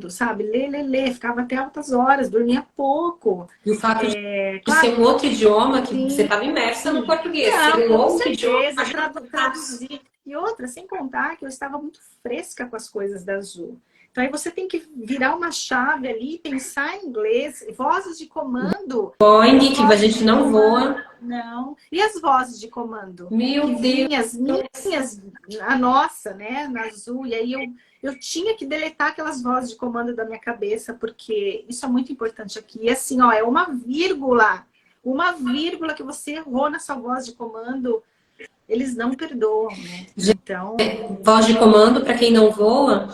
sabe? Lê, ficava até altas horas, dormia pouco. E o fato de Claro, ser um outro idioma que você sim, estava imersa no sim. português. Ser Não, um com outro idioma, certeza, imagina o cansaço. traduzir. E outra, sem contar que eu estava muito fresca com as coisas da Azul. Então aí você tem que virar uma chave ali, pensar em inglês, vozes de comando. As Boeing, que a vozes gente de não comando, voa. não. E as vozes de comando? Que Meu Deus. vinha as minhas, a nossa, né, na Azul. E aí eu tinha que deletar aquelas vozes de comando da minha cabeça, porque isso é muito importante aqui. E assim, ó, é uma vírgula que você errou na sua voz de comando, eles não perdoam, né? Então, Voz de comando, para quem não voa,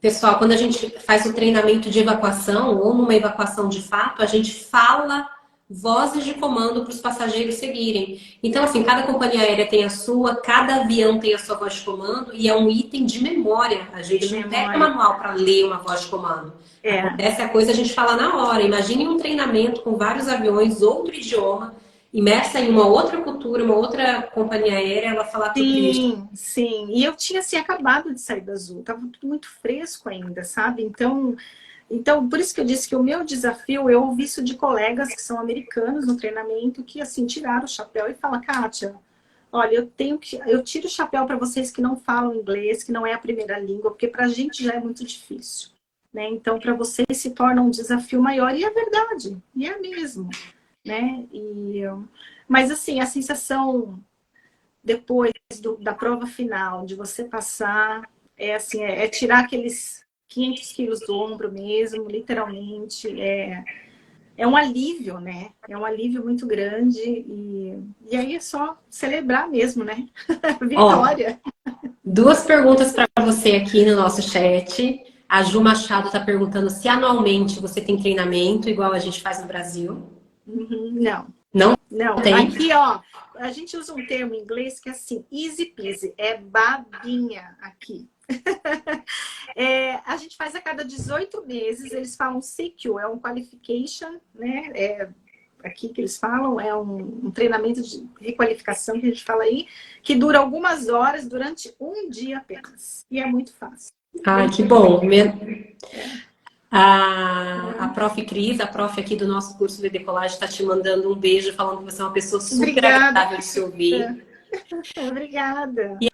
pessoal, quando a gente faz o treinamento de evacuação ou numa evacuação de fato, a gente fala vozes de comando para os passageiros seguirem. Então, assim, cada companhia aérea tem a sua, cada avião tem a sua voz de comando e é um item de memória. A gente De não pega memória. manual para ler uma voz de comando. É. Acontece a coisa, a gente fala na hora. Imagine um treinamento com vários aviões, outro idioma, imersa em uma outra cultura, uma outra companhia aérea, ela falar tudo isso. Sim, sim. E eu tinha assim, acabado de sair da Azul, estava tudo muito fresco ainda, sabe? Então, por isso que eu disse que o meu desafio, eu ouvi isso de colegas que são americanos no treinamento, que assim, tiraram o chapéu e falam, Kátia, olha, eu tiro o chapéu para vocês que não falam inglês, que não é a primeira língua, porque para a gente já é muito difícil, né? Então, para vocês se torna um desafio maior, e é verdade, e é mesmo, né? Mas assim, a sensação depois da prova final, de você passar, é assim, é tirar aqueles 500 quilos do ombro mesmo, literalmente, é um alívio, né? É um alívio muito grande e aí é só celebrar mesmo, né? Ó, Vitória. duas perguntas para você aqui no nosso chat. A Ju Machado está perguntando se anualmente você tem treinamento, igual a gente faz no Brasil. Uhum, não, Não não. tem? Aqui, ó, a gente usa um termo em inglês que é assim, easy peasy, é babinha aqui. A gente faz a cada 18 meses, eles falam CQ, é um qualification, né? Aqui que eles falam, é um treinamento de requalificação que a gente fala aí, que dura algumas horas, durante um dia apenas. E é muito fácil. Ai, que bom. A prof. Cris, a prof. aqui do nosso curso de decolagem, está te mandando um beijo, falando que você é uma pessoa super Obrigada. agradável de se ouvir. Obrigada. E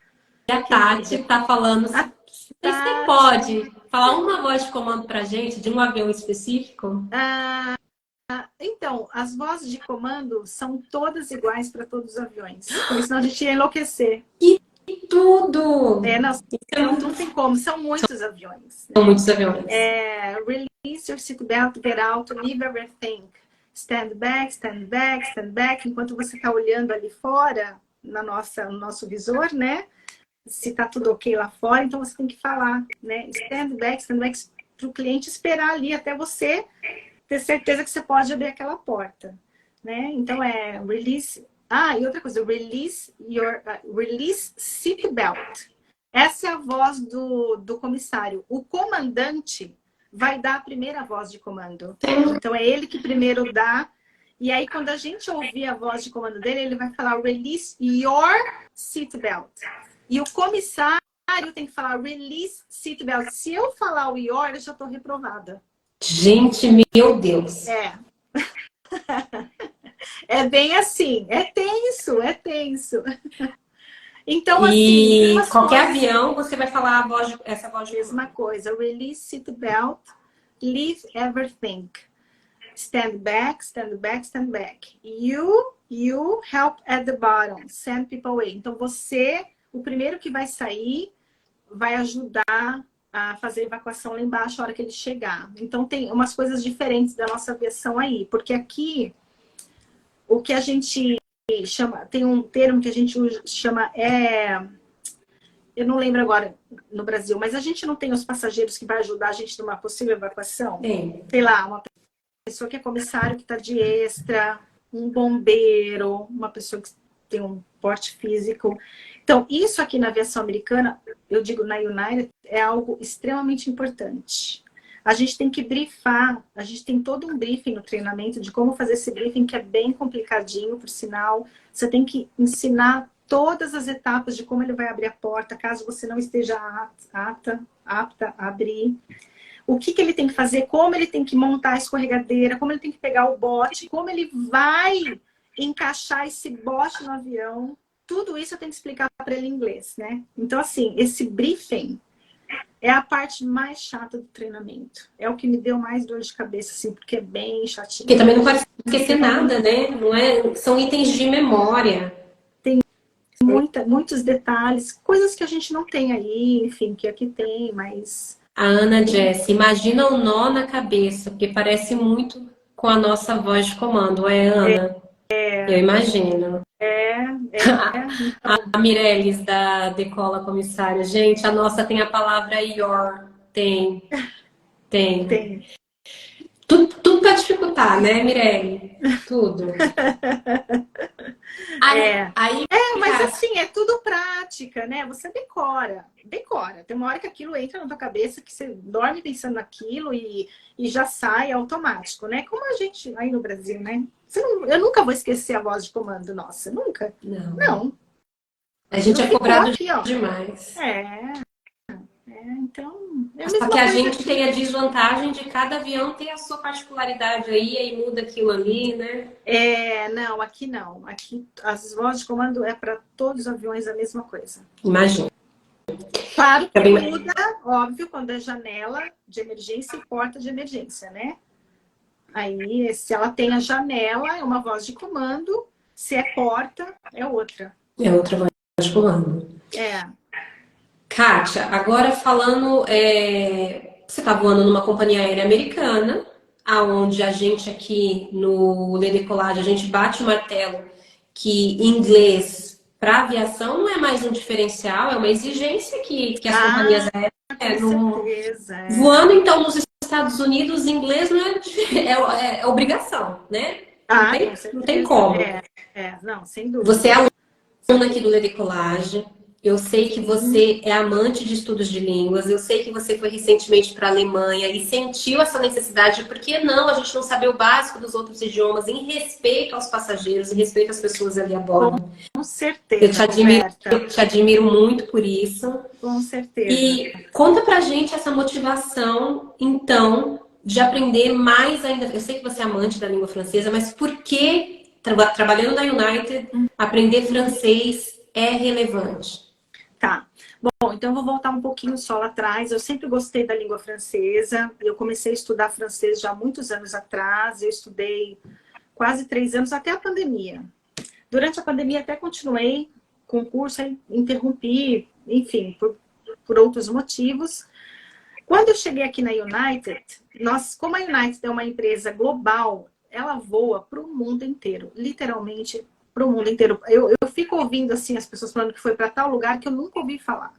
a Tati está falando, se você pode falar uma voz de comando para a gente, de um avião específico? Então, as vozes de comando são todas iguais para todos os aviões, porque senão a gente ia enlouquecer. Tudo! Não tem como, são muitos aviões. São muitos aviões. Release your seatbelt, get out, leave everything. Stand back, stand back, stand back. Enquanto você está olhando ali fora, no nosso visor, né? Se está tudo ok lá fora, então você tem que falar, né? Stand back, para o cliente esperar ali até você ter certeza que você pode abrir aquela porta, né? Então release. E outra coisa, release seat belt. Essa é a voz do comissário. O comandante vai dar a primeira voz de comando. Então é ele que primeiro dá. E aí quando a gente ouvir a voz de comando dele, ele vai falar release your seat belt. E o comissário tem que falar release seat belt. Se eu falar o your, eu já estou reprovada. Gente, meu Deus. É bem assim. É tenso, é tenso. Então, e assim... qualquer avião, você vai falar essa voz de mesma coisa. Release seat belt, leave everything. Stand back, stand back, stand back. You help at the bottom. Send people away. Então, você, o primeiro que vai sair, vai ajudar a fazer evacuação lá embaixo na hora que ele chegar. Então, tem umas coisas diferentes da nossa aviação aí. Porque aqui, o que a gente chama... Tem um termo que a gente chama... Eu não lembro agora no Brasil, mas a gente não tem os passageiros que vai ajudar a gente numa possível evacuação? Sim. Sei lá, uma pessoa que é comissário que está de extra, um bombeiro, uma pessoa que tem um porte físico. Então, isso aqui na aviação americana, eu digo na United, é algo extremamente importante. A gente tem que brifar, a gente tem todo um briefing no treinamento de como fazer esse briefing, que é bem complicadinho, por sinal. Você tem que ensinar todas as etapas de como ele vai abrir a porta, caso você não esteja apta a abrir. O que ele tem que fazer, como ele tem que montar a escorregadeira, como ele tem que pegar o bote, como ele vai encaixar esse bote no avião. Tudo isso eu tenho que explicar para ele em inglês, né? Então, assim, esse briefing é a parte mais chata do treinamento. É o que me deu mais dor de cabeça, assim, porque é bem chatinho. Porque também não pode esquecer nada, né? Não é... São itens de memória. Muitos detalhes, coisas que a gente não tem aí, enfim, que aqui tem, mas... A Ana Jess, imagina o nó na cabeça, porque parece muito com a nossa voz de comando, Ana? Eu imagino. A Mireles, da Decola Comissário. Gente, a nossa tem a palavra your. Tem. Tudo para dificultar, né, Mirelle? Tudo. É, Aí, mas assim, é tudo prática, né? Você decora, decora. Tem uma hora que aquilo entra na tua cabeça, que você dorme pensando naquilo e já sai automático, né? Como a gente aí no Brasil, né? Eu nunca vou esquecer a voz de comando nossa, nunca. não. Não, A gente aquilo é ficou cobrado aqui, ó. demais. É, então, é a Só que mesma a coisa gente aqui. tem a desvantagem de cada avião ter a sua particularidade aí muda aquilo ali, né? Não, aqui não. Aqui as vozes de comando é para todos os aviões a mesma coisa. Imagina. Claro É que bem... muda, óbvio, quando é janela de emergência e porta de emergência, né? Aí, se ela tem a janela, é uma voz de comando. Se é porta, é outra. É outra voz de comando. É. Kátia, agora falando, você está voando numa companhia aérea americana, aonde a gente aqui no Le Decollage, a gente bate o martelo que inglês para aviação não é mais um diferencial, é uma exigência que as companhias Ah, aéreas com no... certeza. Voando, então, nos Estados Unidos, inglês não é, é obrigação, né? Com Não tem certeza. como. Não, sem Você é dúvida. aluna aqui do Le Decollage. Eu sei que Sim. você é amante de estudos de línguas. Eu sei que você foi recentemente para a Alemanha e sentiu essa necessidade. Por que não a gente não saber o básico dos outros idiomas em respeito aos passageiros, em respeito às pessoas ali a bordo? Com certeza, Eu Roberta. te admiro muito por isso. Com certeza. E conta pra gente essa motivação, então, de aprender mais ainda. Eu sei que você é amante da língua francesa, mas por que, trabalhando na United, aprender francês é relevante? Tá. Bom, então eu vou voltar um pouquinho só lá atrás. Eu sempre gostei da língua francesa. Eu comecei a estudar francês já há muitos anos atrás. Eu estudei quase 3 anos até a pandemia. Durante a pandemia até continuei com o curso, aí interrompi, enfim, por outros motivos. Quando eu cheguei aqui na United, como a United é uma empresa global, ela voa para o mundo inteiro, literalmente para o mundo inteiro. Eu fico ouvindo assim as pessoas falando que foi para tal lugar que eu nunca ouvi falar.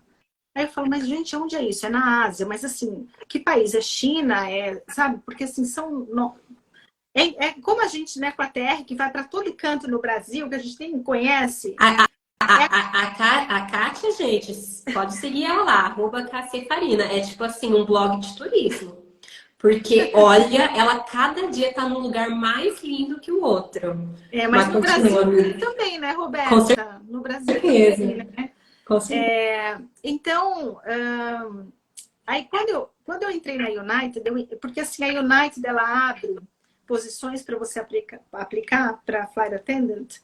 Aí eu falo, mas gente, onde é isso? É na Ásia, mas assim, que país? É China? Sabe? Porque assim, é como a gente, né, com a TR, que vai para todo canto no Brasil, que a gente nem conhece. A Kátia, gente, pode seguir ela lá, arroba Farina. É tipo assim, um blog de turismo. Porque, olha, ela cada dia tá num lugar mais lindo que o outro. Mas Mas no Brasil continua, também, né, com Roberta? No Brasil certeza. também, né? Com certeza. Então, aí quando eu entrei na United, porque assim, a United ela abre posições para você aplicar para Flight Attendant,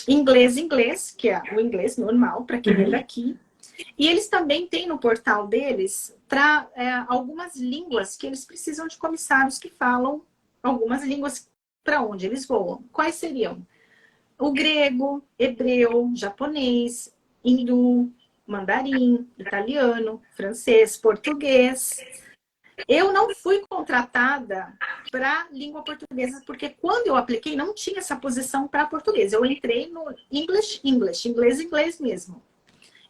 inglês, que é o inglês normal, para quem é daqui. E eles também têm no portal deles algumas línguas que eles precisam de comissários que falam algumas línguas para onde eles voam. Quais seriam? O grego, hebreu, japonês, hindu, mandarim, italiano, francês, português. Eu não fui contratada para língua portuguesa, porque quando eu apliquei não tinha essa posição para português. Eu entrei no inglês mesmo.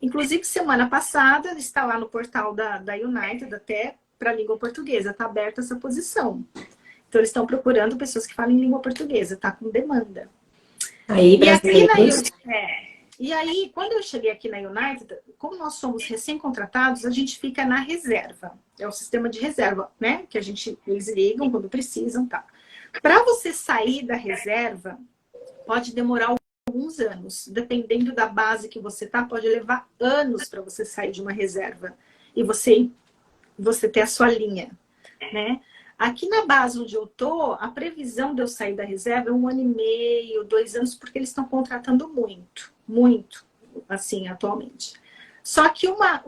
Inclusive, semana passada, está lá no portal da United, até para língua portuguesa, está aberta essa posição. Então, eles estão procurando pessoas que falem língua portuguesa, está com demanda. Aí, E aqui brasileiros. e aí, quando eu cheguei aqui na United, como nós somos recém-contratados, a gente fica na reserva. É o sistema de reserva, né? Que eles ligam quando precisam, tá? Para você sair da reserva, pode demorar alguns anos. Dependendo da base que você tá, pode levar anos para você sair de uma reserva. E você ter a sua linha, né? Aqui na base onde eu tô, a previsão de eu sair da reserva é 1 ano e meio, 2 anos, porque eles estão contratando muito, assim, atualmente. Só que uma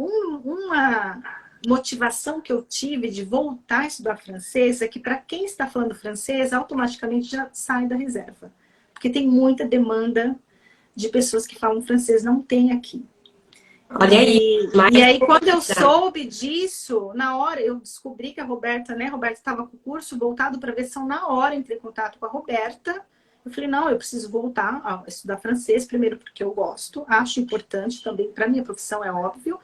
motivação que eu tive de voltar a estudar francês é que para quem está falando francês, automaticamente já sai da reserva. Porque tem muita demanda de pessoas que falam francês, não tem aqui. Olha aí. E aí, quando eu soube disso, na hora, eu descobri que a Roberta, né? A Roberta estava com o curso voltado para versão na hora, entrei em contato com a Roberta. Eu falei, não, eu preciso voltar a estudar francês, primeiro porque eu gosto, acho importante também, para minha profissão é óbvio.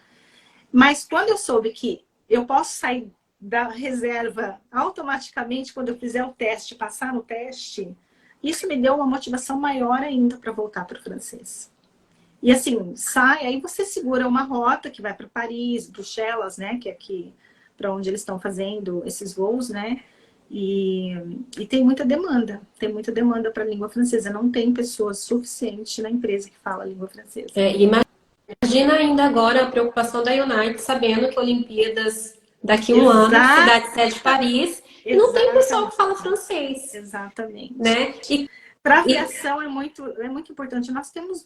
Mas quando eu soube que eu posso sair da reserva automaticamente quando eu fizer o teste, passar no teste, isso me deu uma motivação maior ainda para voltar para o francês. E assim, sai, aí você segura uma rota que vai para Paris, Bruxelas, né? Que é aqui para onde eles estão fazendo esses voos, né? E tem muita demanda para a língua francesa. Não tem pessoas suficientes na empresa que fala a língua francesa. Imagina ainda agora a preocupação da United, sabendo que Olimpíadas daqui a um ano, cidade sede Paris, e não tem pessoal que fala francês. Exatamente. Né? Para a aviação é muito importante. Nós temos...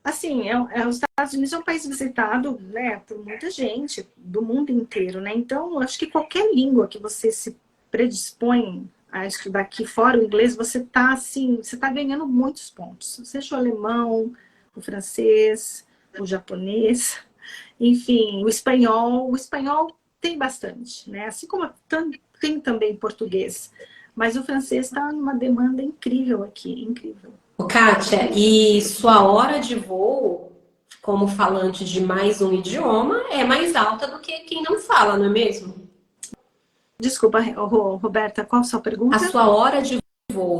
Assim, os Estados Unidos é um país visitado, né, por muita gente do mundo inteiro, né? Então, acho que qualquer língua que você se predispõe a estudar aqui fora o inglês, você tá ganhando muitos pontos. Seja o alemão, o francês, o japonês, enfim, o espanhol. O espanhol tem bastante, né? Assim como tem também português. Mas o francês está numa demanda incrível aqui, incrível. Kátia, e sua hora de voo, como falante de mais um idioma, é mais alta do que quem não fala, não é mesmo? Desculpa, Roberta, qual a sua pergunta? A sua hora de voo,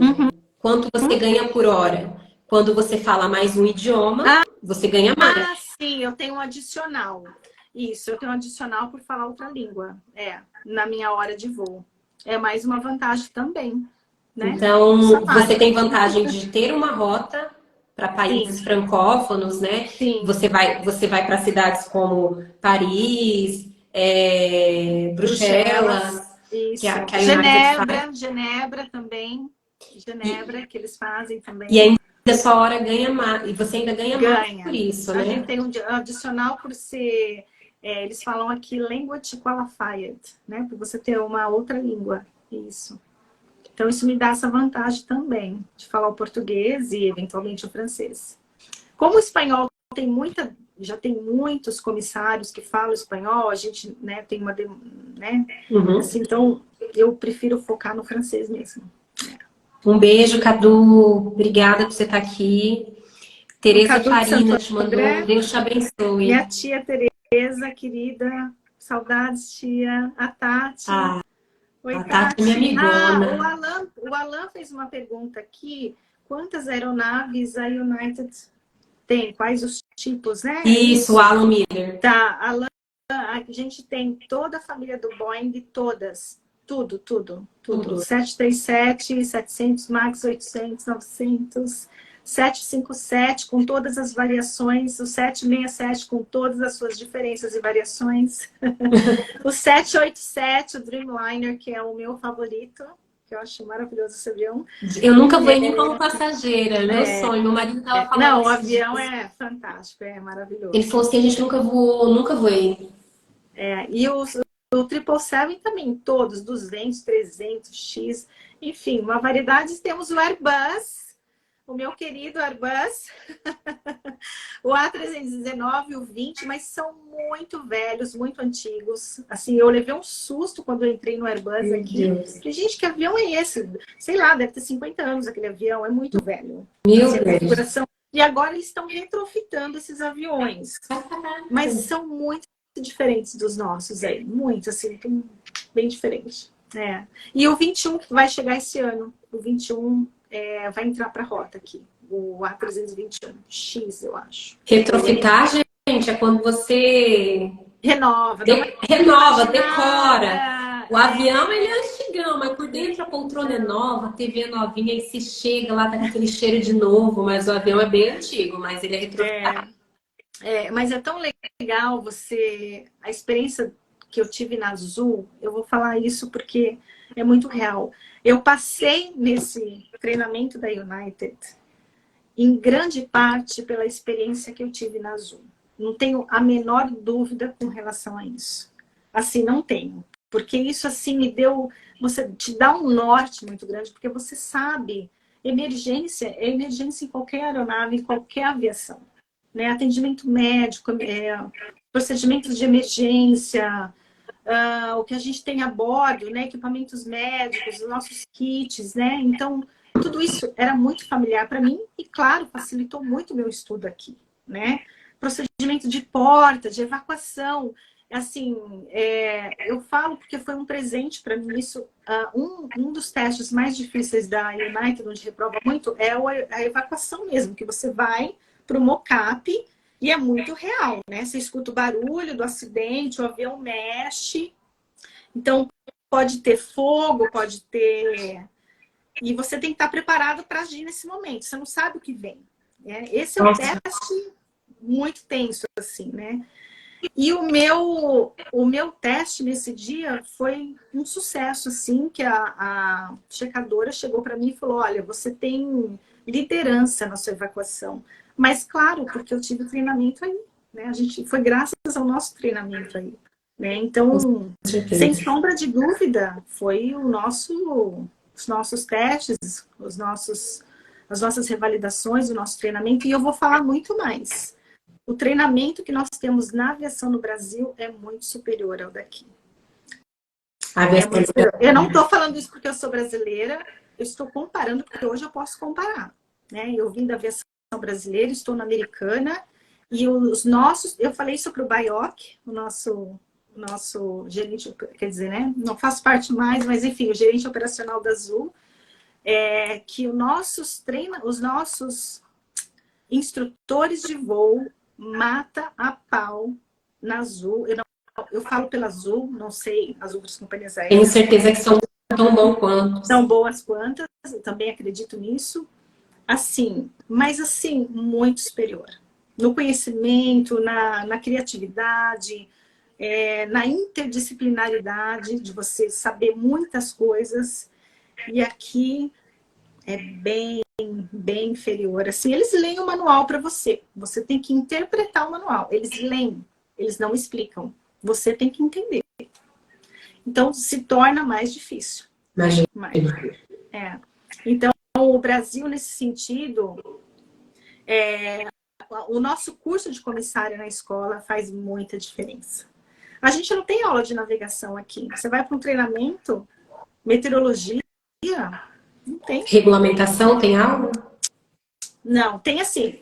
quanto você ganha por hora? Quando você fala mais um idioma, você ganha mais. Ah, sim, eu tenho um adicional. Isso, eu tenho um adicional por falar outra língua. Na minha hora de voo. É mais uma vantagem também. Né? Então, você tem vantagem de ter uma rota para países francófonos, né? Sim. Você vai para cidades como Paris, Bruxelas, isso. Que a United faz. Genebra também. Genebra, que eles fazem também. E ainda a sua hora ganha mais. E você ainda ganha mais por isso, né? A gente tem um adicional por ser... eles falam aqui language qualified, né? Para você ter uma outra língua. Isso. Então, isso me dá essa vantagem também, de falar o português e, eventualmente, o francês. Como o espanhol já tem muitos comissários que falam espanhol, a gente, né, tem uma... Né? Assim, então, eu prefiro focar no francês mesmo. Um beijo, Cadu. Obrigada por você estar aqui. Tereza Farina te mandou. Deus te abençoe. Minha tia Tereza, querida. Saudades, tia. A Tati. Oi, a Tati é minha amigona. O Alan fez uma pergunta aqui. Quantas aeronaves a United tem? Quais os tipos, né? Isso, o Alan Miller. Tá, Alan, a gente tem toda a família do Boeing, todas. Tudo. 737, 700, MAX 800, 900, 757 com todas as variações, o 767 com todas as suas diferenças e variações, o 787, o Dreamliner, que é o meu favorito, que eu acho maravilhoso esse avião. Eu nunca voei nem como passageira, meu sonho. Meu marido estava falando. Não, o avião é fantástico, é maravilhoso. Ele falou assim, a gente nunca voou, nunca voei. E o 777 também, todos, 200, 300, X, enfim, uma variedade. Temos o Airbus, o meu querido Airbus, o A319, o 20, mas são muito velhos, muito antigos. Assim, eu levei um susto quando eu entrei no Airbus aqui. Falei, gente, que avião é esse? Sei lá, deve ter 50 anos aquele avião, é muito velho. Meu Deus. E agora eles estão retrofitando esses aviões, mas são muito diferentes dos nossos aí, muito assim, bem diferente. E o 21 que vai chegar esse ano, o 21 vai entrar para a rota aqui, o A321X, eu acho. Retrofitar, gente, é quando você renova, decora. O avião ele é antigão, mas por dentro a poltrona é nova, a TV é novinha, e se chega lá, tá com aquele cheiro de novo, mas o avião é bem antigo, mas ele é retrofitado. Mas é tão legal a experiência que eu tive na Azul, eu vou falar isso porque é muito real. Eu passei nesse treinamento da United, em grande parte pela experiência que eu tive na Azul. Não tenho a menor dúvida com relação a isso. Assim, não tenho. Porque isso, assim, você te dá um norte muito grande, porque você sabe, emergência é emergência em qualquer aeronave, em qualquer aviação. Né? Atendimento médico, procedimentos de emergência, o que a gente tem a bordo, né? Equipamentos médicos, os nossos kits, né? Então, tudo isso era muito familiar para mim e, claro, facilitou muito o meu estudo aqui, né? Procedimento de porta, de evacuação. assim, eu falo porque foi um presente para mim. Isso, um dos testes mais difíceis da United, onde reprova muito, é a evacuação mesmo, que você vai para o mocap e é muito real, né? Você escuta o barulho do acidente, o avião mexe. Então, pode ter fogo, pode ter... E você tem que estar preparado para agir nesse momento. Você não sabe o que vem. Né? Esse é um Nossa. teste muito tenso, assim, né? E o meu teste nesse dia foi um sucesso, assim, que a checadora chegou para mim e falou, olha, você tem liderança na sua evacuação. Mas, claro, porque eu tive treinamento aí, né? Foi graças ao nosso treinamento aí. Né? Então, Com sem certeza. sombra de dúvida, foi os nossos testes, as nossas revalidações, o nosso treinamento, e eu vou falar muito mais. O treinamento que nós temos na aviação no Brasil é muito superior ao daqui. A É versão muito superior. Eu não estou falando isso porque eu sou brasileira, eu estou comparando porque hoje eu posso comparar. Né? Eu vim da aviação brasileira, estou na americana, e eu falei isso para o Baioc, o nosso gerente, quer dizer, né? Não faço parte mais, mas enfim, o gerente operacional da Azul, que os nossos instrutores de voo mata a pau na Azul. Eu falo pela Azul, não sei as outras companhias tenho aéreas, certeza que são tão bons quanto. são boas quantas, eu também acredito nisso. Assim, mas assim, muito superior. No conhecimento, na criatividade, na interdisciplinaridade de você saber muitas coisas. E aqui é bem inferior. Assim, eles leem o manual para você. Você tem que interpretar o manual. Eles leem, eles não explicam. Você tem que entender. Então, se torna mais difícil. Imagina. Mais difícil. Então, o Brasil, nesse sentido, o nosso curso de comissária na escola faz muita diferença. A gente não tem aula de navegação aqui. Você vai para um treinamento, meteorologia, não tem. Regulamentação tem algo? Não, tem assim,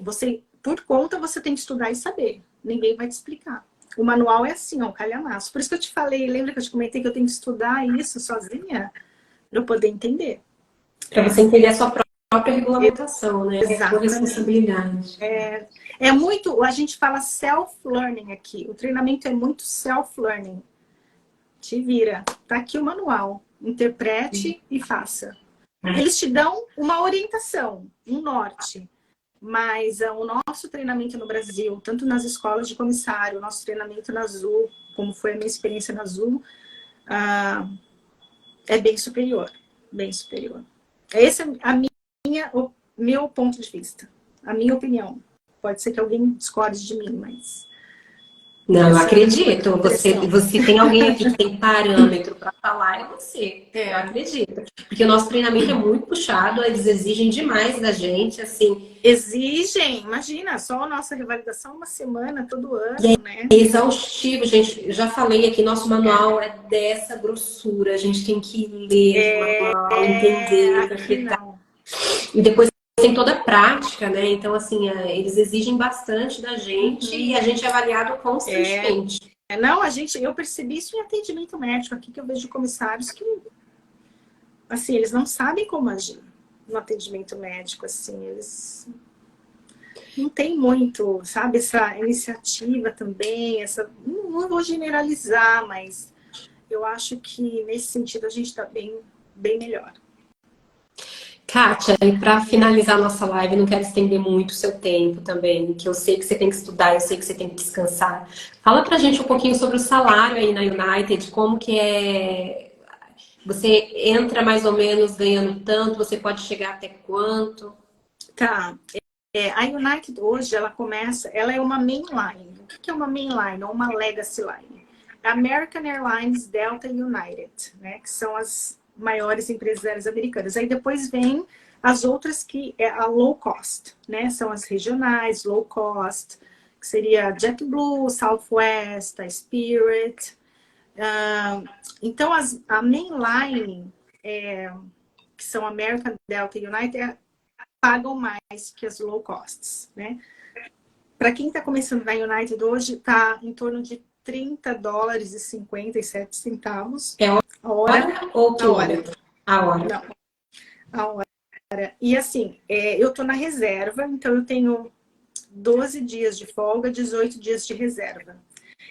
por conta, você tem que estudar e saber. Ninguém vai te explicar. O manual é assim, ó, um calhamaço. Por isso que eu te falei, lembra que eu te comentei que eu tenho que estudar isso sozinha para eu poder entender? Para você entender a sua própria regulamentação, né? A sua Exatamente. responsabilidade. É muito, a gente fala self-learning aqui. O treinamento é muito self-learning. Te vira. Tá aqui o manual. Interprete e faça. Eles te dão uma orientação, um norte. Mas o nosso treinamento no Brasil, tanto nas escolas de comissário, o nosso treinamento na Azul, como foi a minha experiência na Azul, é bem superior. Bem superior. Esse é o meu ponto de vista. A minha opinião. Pode ser que alguém discorde de mim, mas... Não, eu essa é a acredito. Você tem alguém aqui que tem parâmetro para falar, é você. Eu acredito. Porque o nosso treinamento é muito puxado, eles exigem demais da gente, assim. Exigem, imagina, só a nossa revalidação uma semana, todo E é ano, né? exaustivo, gente. Eu já falei aqui, nosso manual é dessa grossura. A gente tem que ler o manual, entender, Aqui interpretar. não. E depois tem toda a prática, né? Então, assim, eles exigem bastante da gente e a gente é avaliado constantemente. Não, eu percebi isso em atendimento médico aqui, que eu vejo comissários que, assim, eles não sabem como agir no atendimento médico, assim, eles não tem muito, sabe, essa iniciativa também, não vou generalizar, mas eu acho que nesse sentido a gente está bem melhor. Kátia, e para finalizar nossa live, não quero estender muito o seu tempo também, que eu sei que você tem que estudar, eu sei que você tem que descansar. Fala pra gente um pouquinho sobre o salário aí na United, como que é... Você entra mais ou menos ganhando tanto, você pode chegar até quanto? Tá. A United hoje, ela é uma mainline. O que é uma mainline ou uma legacy line? American Airlines, Delta e United, né? Que são as maiores empresas aéreas americanas. Aí depois vem as outras que é a low cost, né? São as regionais, low cost, que seria JetBlue, Southwest, a Spirit. Então, a mainline, que são American, Delta e United, pagam mais que as low costs, né? Para quem está começando na United hoje, está em torno de 30 dólares e 57 centavos. É A hora ou a hora. quilômetro? A hora. Não, a hora. E assim, eu tô na reserva, então eu tenho 12 dias de folga, 18 dias de reserva.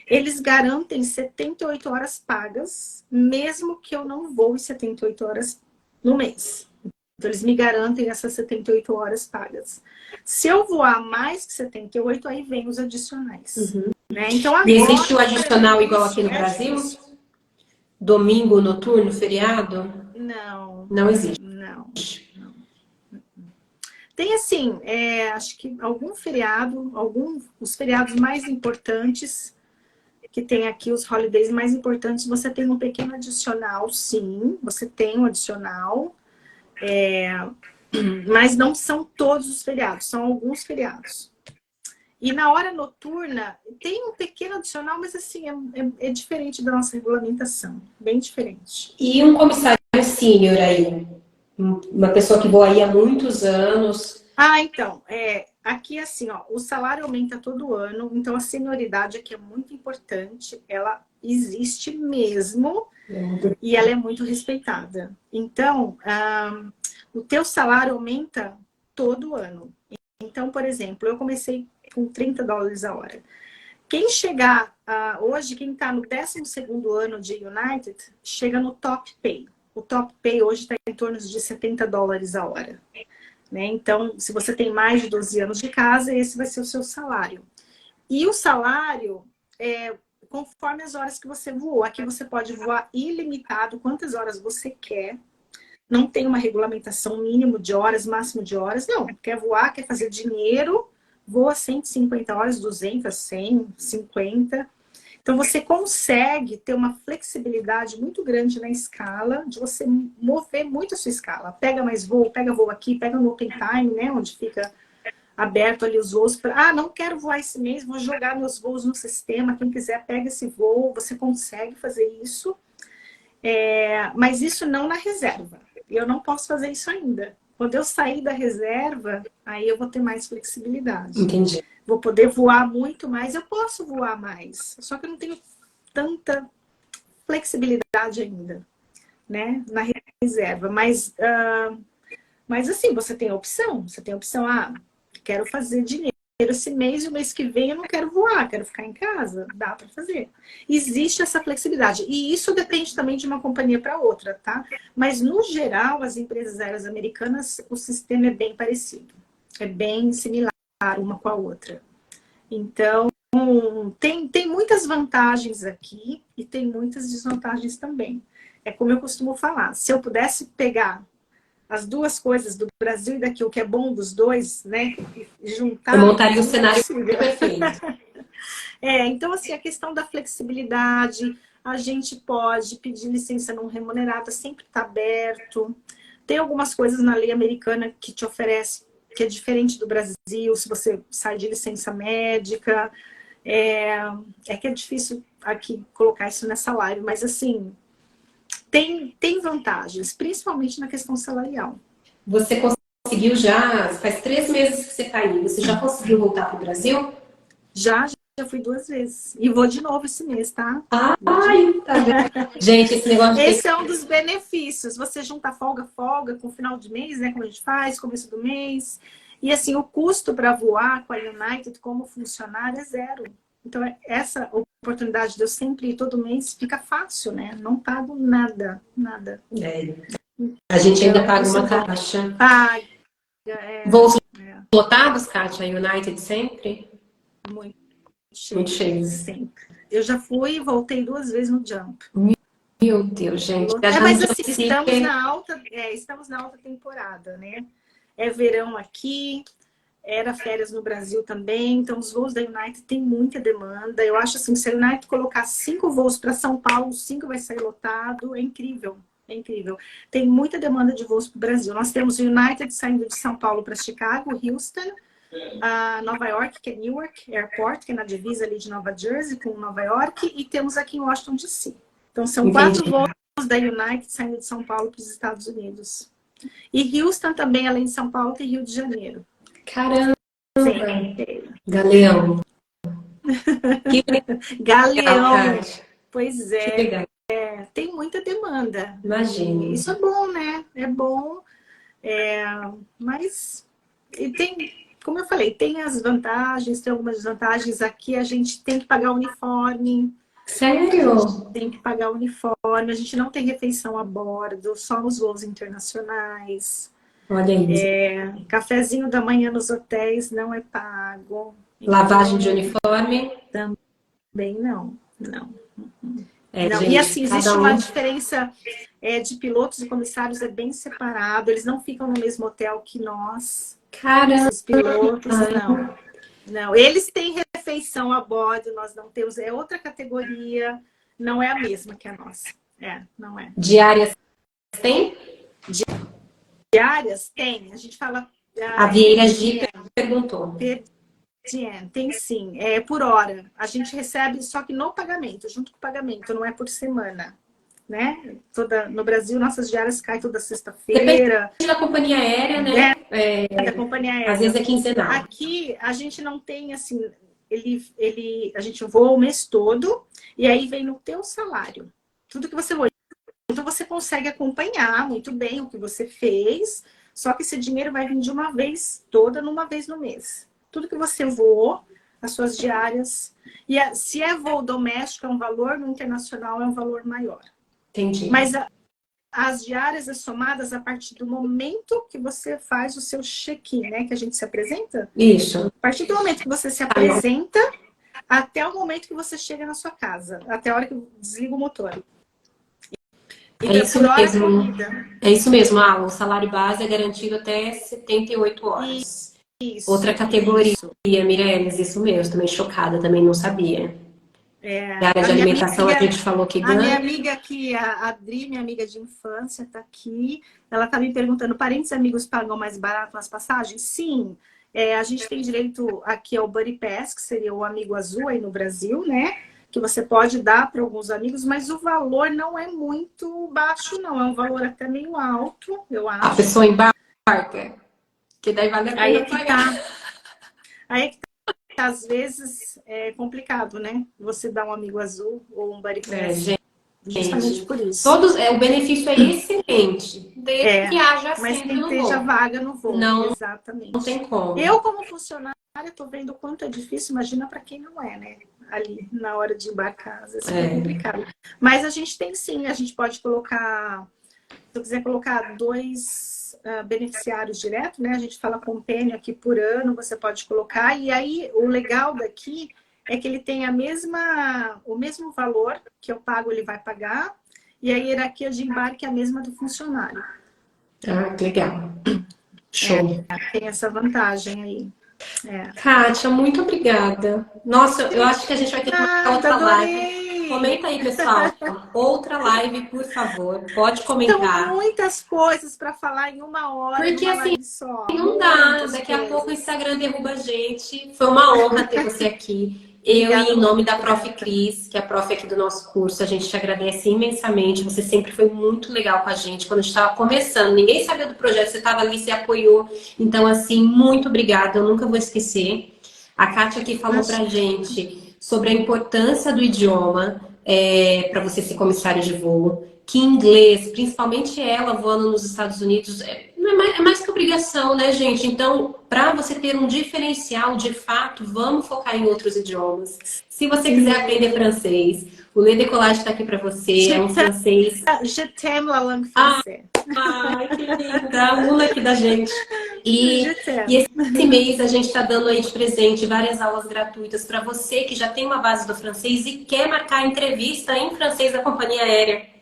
Eles garantem 78 horas pagas, mesmo que eu não voe 78 horas no mês. Então, eles me garantem essas 78 horas pagas. Se eu voar mais que 78, aí vem os adicionais. Né? Então, agora, E existe o adicional igual aqui no Brasil? difícil. Domingo, noturno, feriado? Não, Não existe. não. Tem assim, acho que algum feriado, os feriados mais importantes, que tem aqui os holidays mais importantes, você tem um pequeno adicional, sim, você tem um adicional, mas não são todos os feriados, são alguns feriados. E na hora noturna, tem um pequeno adicional, mas assim, é diferente da nossa regulamentação, bem diferente. E um comissário sênior aí? Uma pessoa que voa aí há muitos anos. Então, aqui assim, ó, o salário aumenta todo ano, então a senioridade aqui é muito importante, ela existe mesmo e ela é muito respeitada. Então, o teu salário aumenta todo ano. Então, por exemplo, eu comecei com 30 dólares a hora. Quem chegar hoje, quem está no 12º ano de United, chega no top pay. O top pay hoje está em torno de 70 dólares a hora. Né? Então, se você tem mais de 12 anos de casa, esse vai ser o seu salário. E o salário é conforme as horas que você voou. Aqui você pode voar ilimitado, quantas horas você quer. Não tem uma regulamentação mínimo de horas, máximo de horas. Não, quer voar, quer fazer dinheiro, voa 150 horas, 200, 100, 50. Então, você consegue ter uma flexibilidade muito grande na escala, de você mover muito a sua escala. Pega mais voo, pega voo aqui, pega no open time, né? Onde fica aberto ali os voos. Não quero voar esse mês, vou jogar meus voos no sistema. Quem quiser, pega esse voo. Você consegue fazer isso. Mas isso não na reserva. Eu não posso fazer isso ainda. Quando eu sair da reserva, aí eu vou ter mais flexibilidade. Entendi. Vou poder voar muito mais. Eu posso voar mais. Só que eu não tenho tanta flexibilidade ainda, né? Na reserva. Mas assim, você tem a opção. Você tem a opção, quero fazer dinheiro esse mês e o mês que vem eu não quero voar, quero ficar em casa. Dá para fazer. Existe essa flexibilidade. E isso depende também de uma companhia para outra, tá? Mas, no geral, as empresas aéreas americanas, o sistema é bem parecido. É bem similar uma com a outra. Então, tem muitas vantagens aqui e tem muitas desvantagens também. É como eu costumo falar, se eu pudesse pegar as duas coisas do Brasil e daqui, o que é bom dos dois, né, e juntar... Eu montaria o cenário perfeito. Então, assim, a questão da flexibilidade, a gente pode pedir licença não remunerada, sempre está aberto. Tem algumas coisas na lei americana que te oferece que é diferente do Brasil, se você sai de licença médica. Que é difícil aqui colocar isso nessa live, mas assim, tem vantagens, principalmente na questão salarial. Você conseguiu faz 3 meses que você está aí, você já conseguiu voltar para o Brasil? Já fui 2 vezes. E vou de novo esse mês, tá? Tá vendo? Gente, esse negócio de... Esse é um dos benefícios. Você junta folga com o final de mês, né? Como a gente faz, começo do mês. E assim, o custo para voar com a United como funcionário é 0. Então, essa oportunidade de eu sempre ir todo mês fica fácil, né? Não pago nada. A gente ainda paga uma taxa. Paga. Voos lotados, Kátia? United sempre? Muito cheio. Muito cheio. Sempre. Eu já fui e voltei 2 vezes no Jump. Meu Deus, gente. Mas assim, estamos na alta temporada, né? É verão aqui, era férias no Brasil também, então os voos da United tem muita demanda. Eu acho assim, se a United colocar 5 voos para São Paulo, 5 vai sair lotado, é incrível. É incrível. Tem muita demanda de voos para o Brasil. Nós temos o United saindo de São Paulo para Chicago, Houston, Nova York, que é Newark Airport, que é na divisa ali de Nova Jersey com Nova York, e temos aqui em Washington, D.C. Então, são 4 voos da United saindo de São Paulo para os Estados Unidos. E Houston também, além de São Paulo, tem Rio de Janeiro. Caramba! Sim. Galeão! Que legal, Galeão. Kátia. Pois Que é, legal. tem muita demanda. E Imagino. isso é bom, né? É bom, mas e tem, como eu falei, tem as vantagens, tem algumas desvantagens. Aqui a gente tem que pagar uniforme, a gente Sério? tem que pagar uniforme, a gente não tem refeição a bordo, só nos voos internacionais. Olha isso. Cafezinho da manhã nos hotéis não é pago. Lavagem de Então, uniforme? também não, não. É, Não. E gente, assim, existe cada uma um. diferença de pilotos e comissários, é bem separado. Eles não ficam no mesmo hotel que nós, Caramba! os pilotos, não. Não, eles têm refeição a bordo, nós não temos. É outra categoria, não é a mesma que a nossa. Não é. Diárias tem? Diárias? Tem. A gente fala A per Vieira G diem, perguntou. per diem. Tem sim, é por hora. A gente recebe, só que no pagamento, junto com o pagamento, não é por semana. Né? No Brasil, nossas diárias caem toda Depende sexta-feira, da companhia aérea, né? da companhia Às vezes aérea. é quinzenal. Aqui, a gente não tem, assim, a gente voa o mês todo e aí vem no teu salário. Tudo que você voa. Então, você consegue acompanhar muito bem o que você fez, só que esse dinheiro vai vir de uma vez toda, numa vez no mês. Tudo que você voou, as suas diárias. E se é voo doméstico, é um valor, no internacional é um valor maior. Entendi. Mas as diárias são somadas a partir do momento que você faz o seu check-in, né? Que a gente se apresenta. Isso. A partir do momento que você se apresenta, até o momento que você chega na sua casa. Até a hora que desliga o motor. Então, É isso por hora mesmo. corrida. É isso mesmo. O salário base é garantido até 78 horas. Isso, Outra categoria, isso. Mireles, isso mesmo. Também chocada, também não sabia. E a área A de minha alimentação a amiga, gente falou que a minha ganha. amiga aqui, a Adri, minha amiga de infância, está aqui. Ela está me perguntando, parentes e amigos pagam mais barato nas passagens? Sim. A gente tem direito aqui ao Buddy Pass, que seria o amigo azul aí no Brasil, né? Que você pode dar para alguns amigos, mas o valor não é muito baixo, não. É um valor até meio alto, eu A acho. pessoa embarca, que daí vale a Aí pena é que pagar. tá. Aí é que tá. Às vezes é complicado, né? Você dar um amigo azul ou um Buddy Pass. Justamente Gente, por isso. todos, o benefício é excelente, desde que haja Mas assento tem que no ter já voo. vaga no voo. Não, não Exatamente. tem como. Eu, como funcionária, estou vendo o quanto é difícil. Imagina para quem não é, né? Ali, na hora de embarcar. Às vezes fica complicado. Mas a gente tem sim, a gente pode colocar... Se eu quiser colocar 2 beneficiários direto, né? A gente fala compênio aqui por ano, você pode colocar. E aí, o legal daqui é que ele tem o mesmo valor que eu pago, ele vai pagar. E a hierarquia de embarque é a mesma do funcionário. Que legal. Show. Tem essa vantagem aí. Kátia, muito obrigada. Nossa, eu acho que a gente vai ter que marcar outra live. Adorei! Comenta aí, pessoal. Outra live, por favor. Pode São comentar. muitas coisas para falar em 1 hora, Porque numa assim, live só. não dá. Muitas Daqui a pouco o coisas. Instagram derruba a gente. Foi uma honra ter você aqui. Eu, Obrigada, em nome da Prof. Roberta. Cris, que é a prof aqui do nosso curso, a gente te agradece imensamente. Você sempre foi muito legal com a gente quando a gente estava começando. Ninguém sabia do projeto, você estava ali, você apoiou. Então, assim, muito obrigada. Eu nunca vou esquecer. A Kátia aqui falou pra gente sobre a importância do idioma para você ser comissária de voo. Que inglês, principalmente ela voando nos Estados Unidos, é mais que obrigação, né, gente? Então, para você ter um diferencial de fato, vamos focar em outros idiomas. Se você quiser aprender francês, o Lê Decollage está aqui para você, é um francês. Je t'aime la langue française. Ai, que linda, aluna aqui da gente. E Je t'aime. esse mês a gente está dando aí de presente várias aulas gratuitas para você que já tem uma base do francês e quer marcar entrevista em francês da companhia aérea.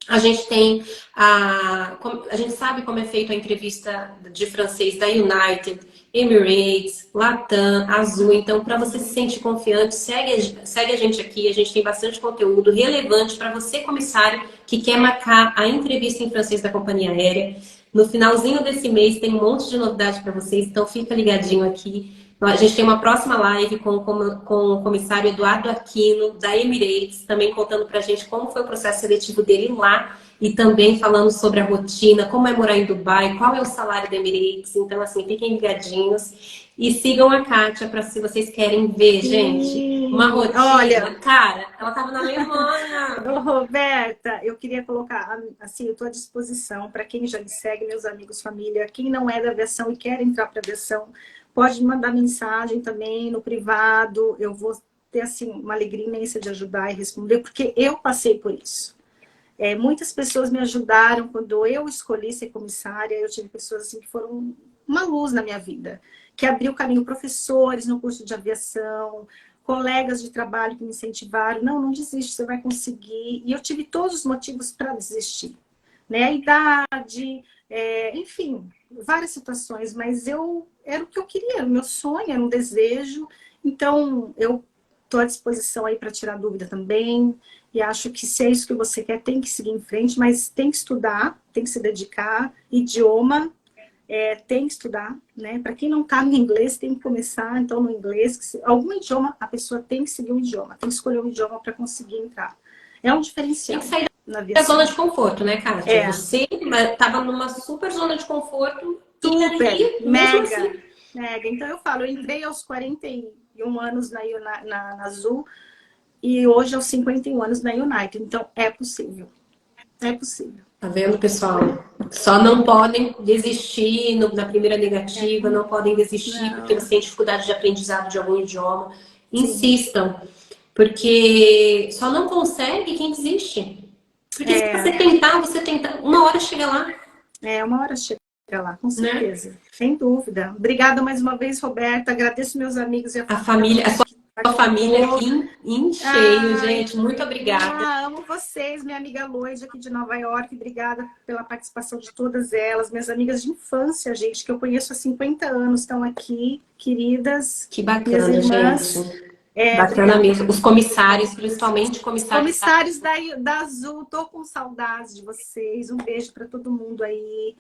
A gente tem a gente sabe como é feita a entrevista de francês da United, Emirates, Latam, Azul. Então, para você se sentir confiante, segue a gente aqui. A gente tem bastante conteúdo relevante para você, comissário, que quer marcar a entrevista em francês da companhia aérea. No finalzinho desse mês tem um monte de novidade para vocês, então fica ligadinho aqui. A gente tem uma próxima live com o comissário Eduardo Aquino, da Emirates, também contando para a gente como foi o processo seletivo dele lá e também falando sobre a rotina, como é morar em Dubai, qual é o salário da Emirates. Então, assim, fiquem ligadinhos e sigam a Kátia para se vocês querem ver, gente, uma rotina. Olha, Cara, ela tava na Alemanha. ô, Roberta, eu queria colocar, assim, eu estou à disposição para quem já me segue, meus amigos, família, quem não é da aviação e quer entrar para a aviação, pode me mandar mensagem também no privado, eu vou ter, assim, uma alegria imensa de ajudar e responder, porque eu passei por isso. Muitas pessoas me ajudaram quando eu escolhi ser comissária, eu tive pessoas assim que foram uma luz na minha vida, que abriu caminho, professores no curso de aviação, colegas de trabalho que me incentivaram, não desiste, você vai conseguir. E eu tive todos os motivos para desistir, né? A idade, enfim, várias situações, mas era o que eu queria, era o meu sonho, era um desejo. Então, eu estou à disposição aí para tirar dúvida também. E acho que se é isso que você quer, tem que seguir em frente, mas tem que estudar, tem que se dedicar. Idioma, tem que estudar, né? Para quem não está no inglês, tem que começar, então, no inglês. Algum idioma, a pessoa tem que seguir um idioma, tem que escolher um idioma para conseguir entrar. É um Tem diferencial que sair na da aviação. zona de conforto, né, Kátia? É, Você tava numa super zona de conforto e super, aí, mesmo mega, assim, mega. Então, eu falo, eu entrei aos 41 anos na Azul e hoje aos 51 anos na United. Então, é possível. É possível. tá vendo, pessoal? Só não podem desistir na primeira negativa, não podem desistir porque Não, você tem dificuldade de aprendizado de algum idioma. sim. Insistam, porque só não consegue quem desiste. Porque se você tentar, uma hora chega lá, Uma hora chega lá, com né? certeza. Sem dúvida. Obrigada mais uma vez, Roberta. Agradeço meus amigos e a A família família, a Roberta sua que família participou. aqui em cheio, Ai, gente. Muito obrigada. amo vocês, minha amiga Loide aqui de Nova York. Obrigada pela participação de todas elas. Minhas amigas de infância, gente, que eu conheço há 50 anos, estão aqui, queridas, Que minhas bacana, irmãs. gente. Bacana Obrigada. mesmo. Os comissários, principalmente comissários da Comissários da Azul, tô com saudades de vocês. Um beijo para todo mundo aí.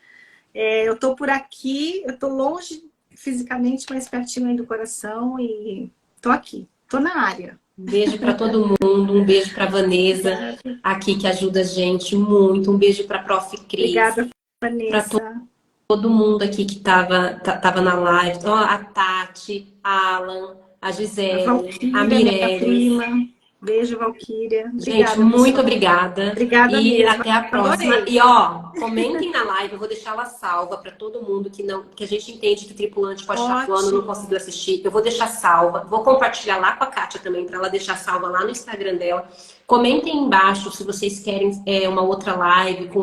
Eu tô por aqui, eu tô longe fisicamente, mas pertinho aí do coração e tô aqui, tô na área. Um beijo para todo mundo, um beijo para Vanessa, Obrigada, aqui que ajuda a gente muito. Um beijo para Prof. Cris, obrigada, para Vanessa. todo mundo aqui que tava na live. Ó, a Tati, a Alan, a A Gisele, a Valquíria, minha Mireles. prima. Beijo, Valquíria. Gente, Obrigada, muito pessoal. obrigada Obrigada e mesmo. até a próxima. Adorei. E ó, comentem na live, eu vou deixar ela salva para todo mundo que não, que a gente entende que tripulante pode estar voando, não Ótimo. conseguiu assistir. Eu vou deixar salva, vou compartilhar lá com a Kátia também para ela deixar salva lá no Instagram dela. Comentem embaixo se vocês querem uma outra live com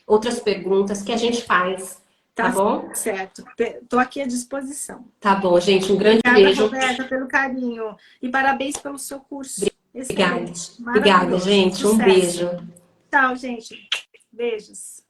outras perguntas que a gente faz, tá Tá bom? certo. Tô aqui à disposição. Tá bom, gente, um grande Obrigada, beijo. Roberta, pelo carinho. E parabéns pelo seu curso. Obrigada. Excelente. Obrigada, Maravilhoso. gente. Um Sucesso. beijo. Tchau, gente. Beijos.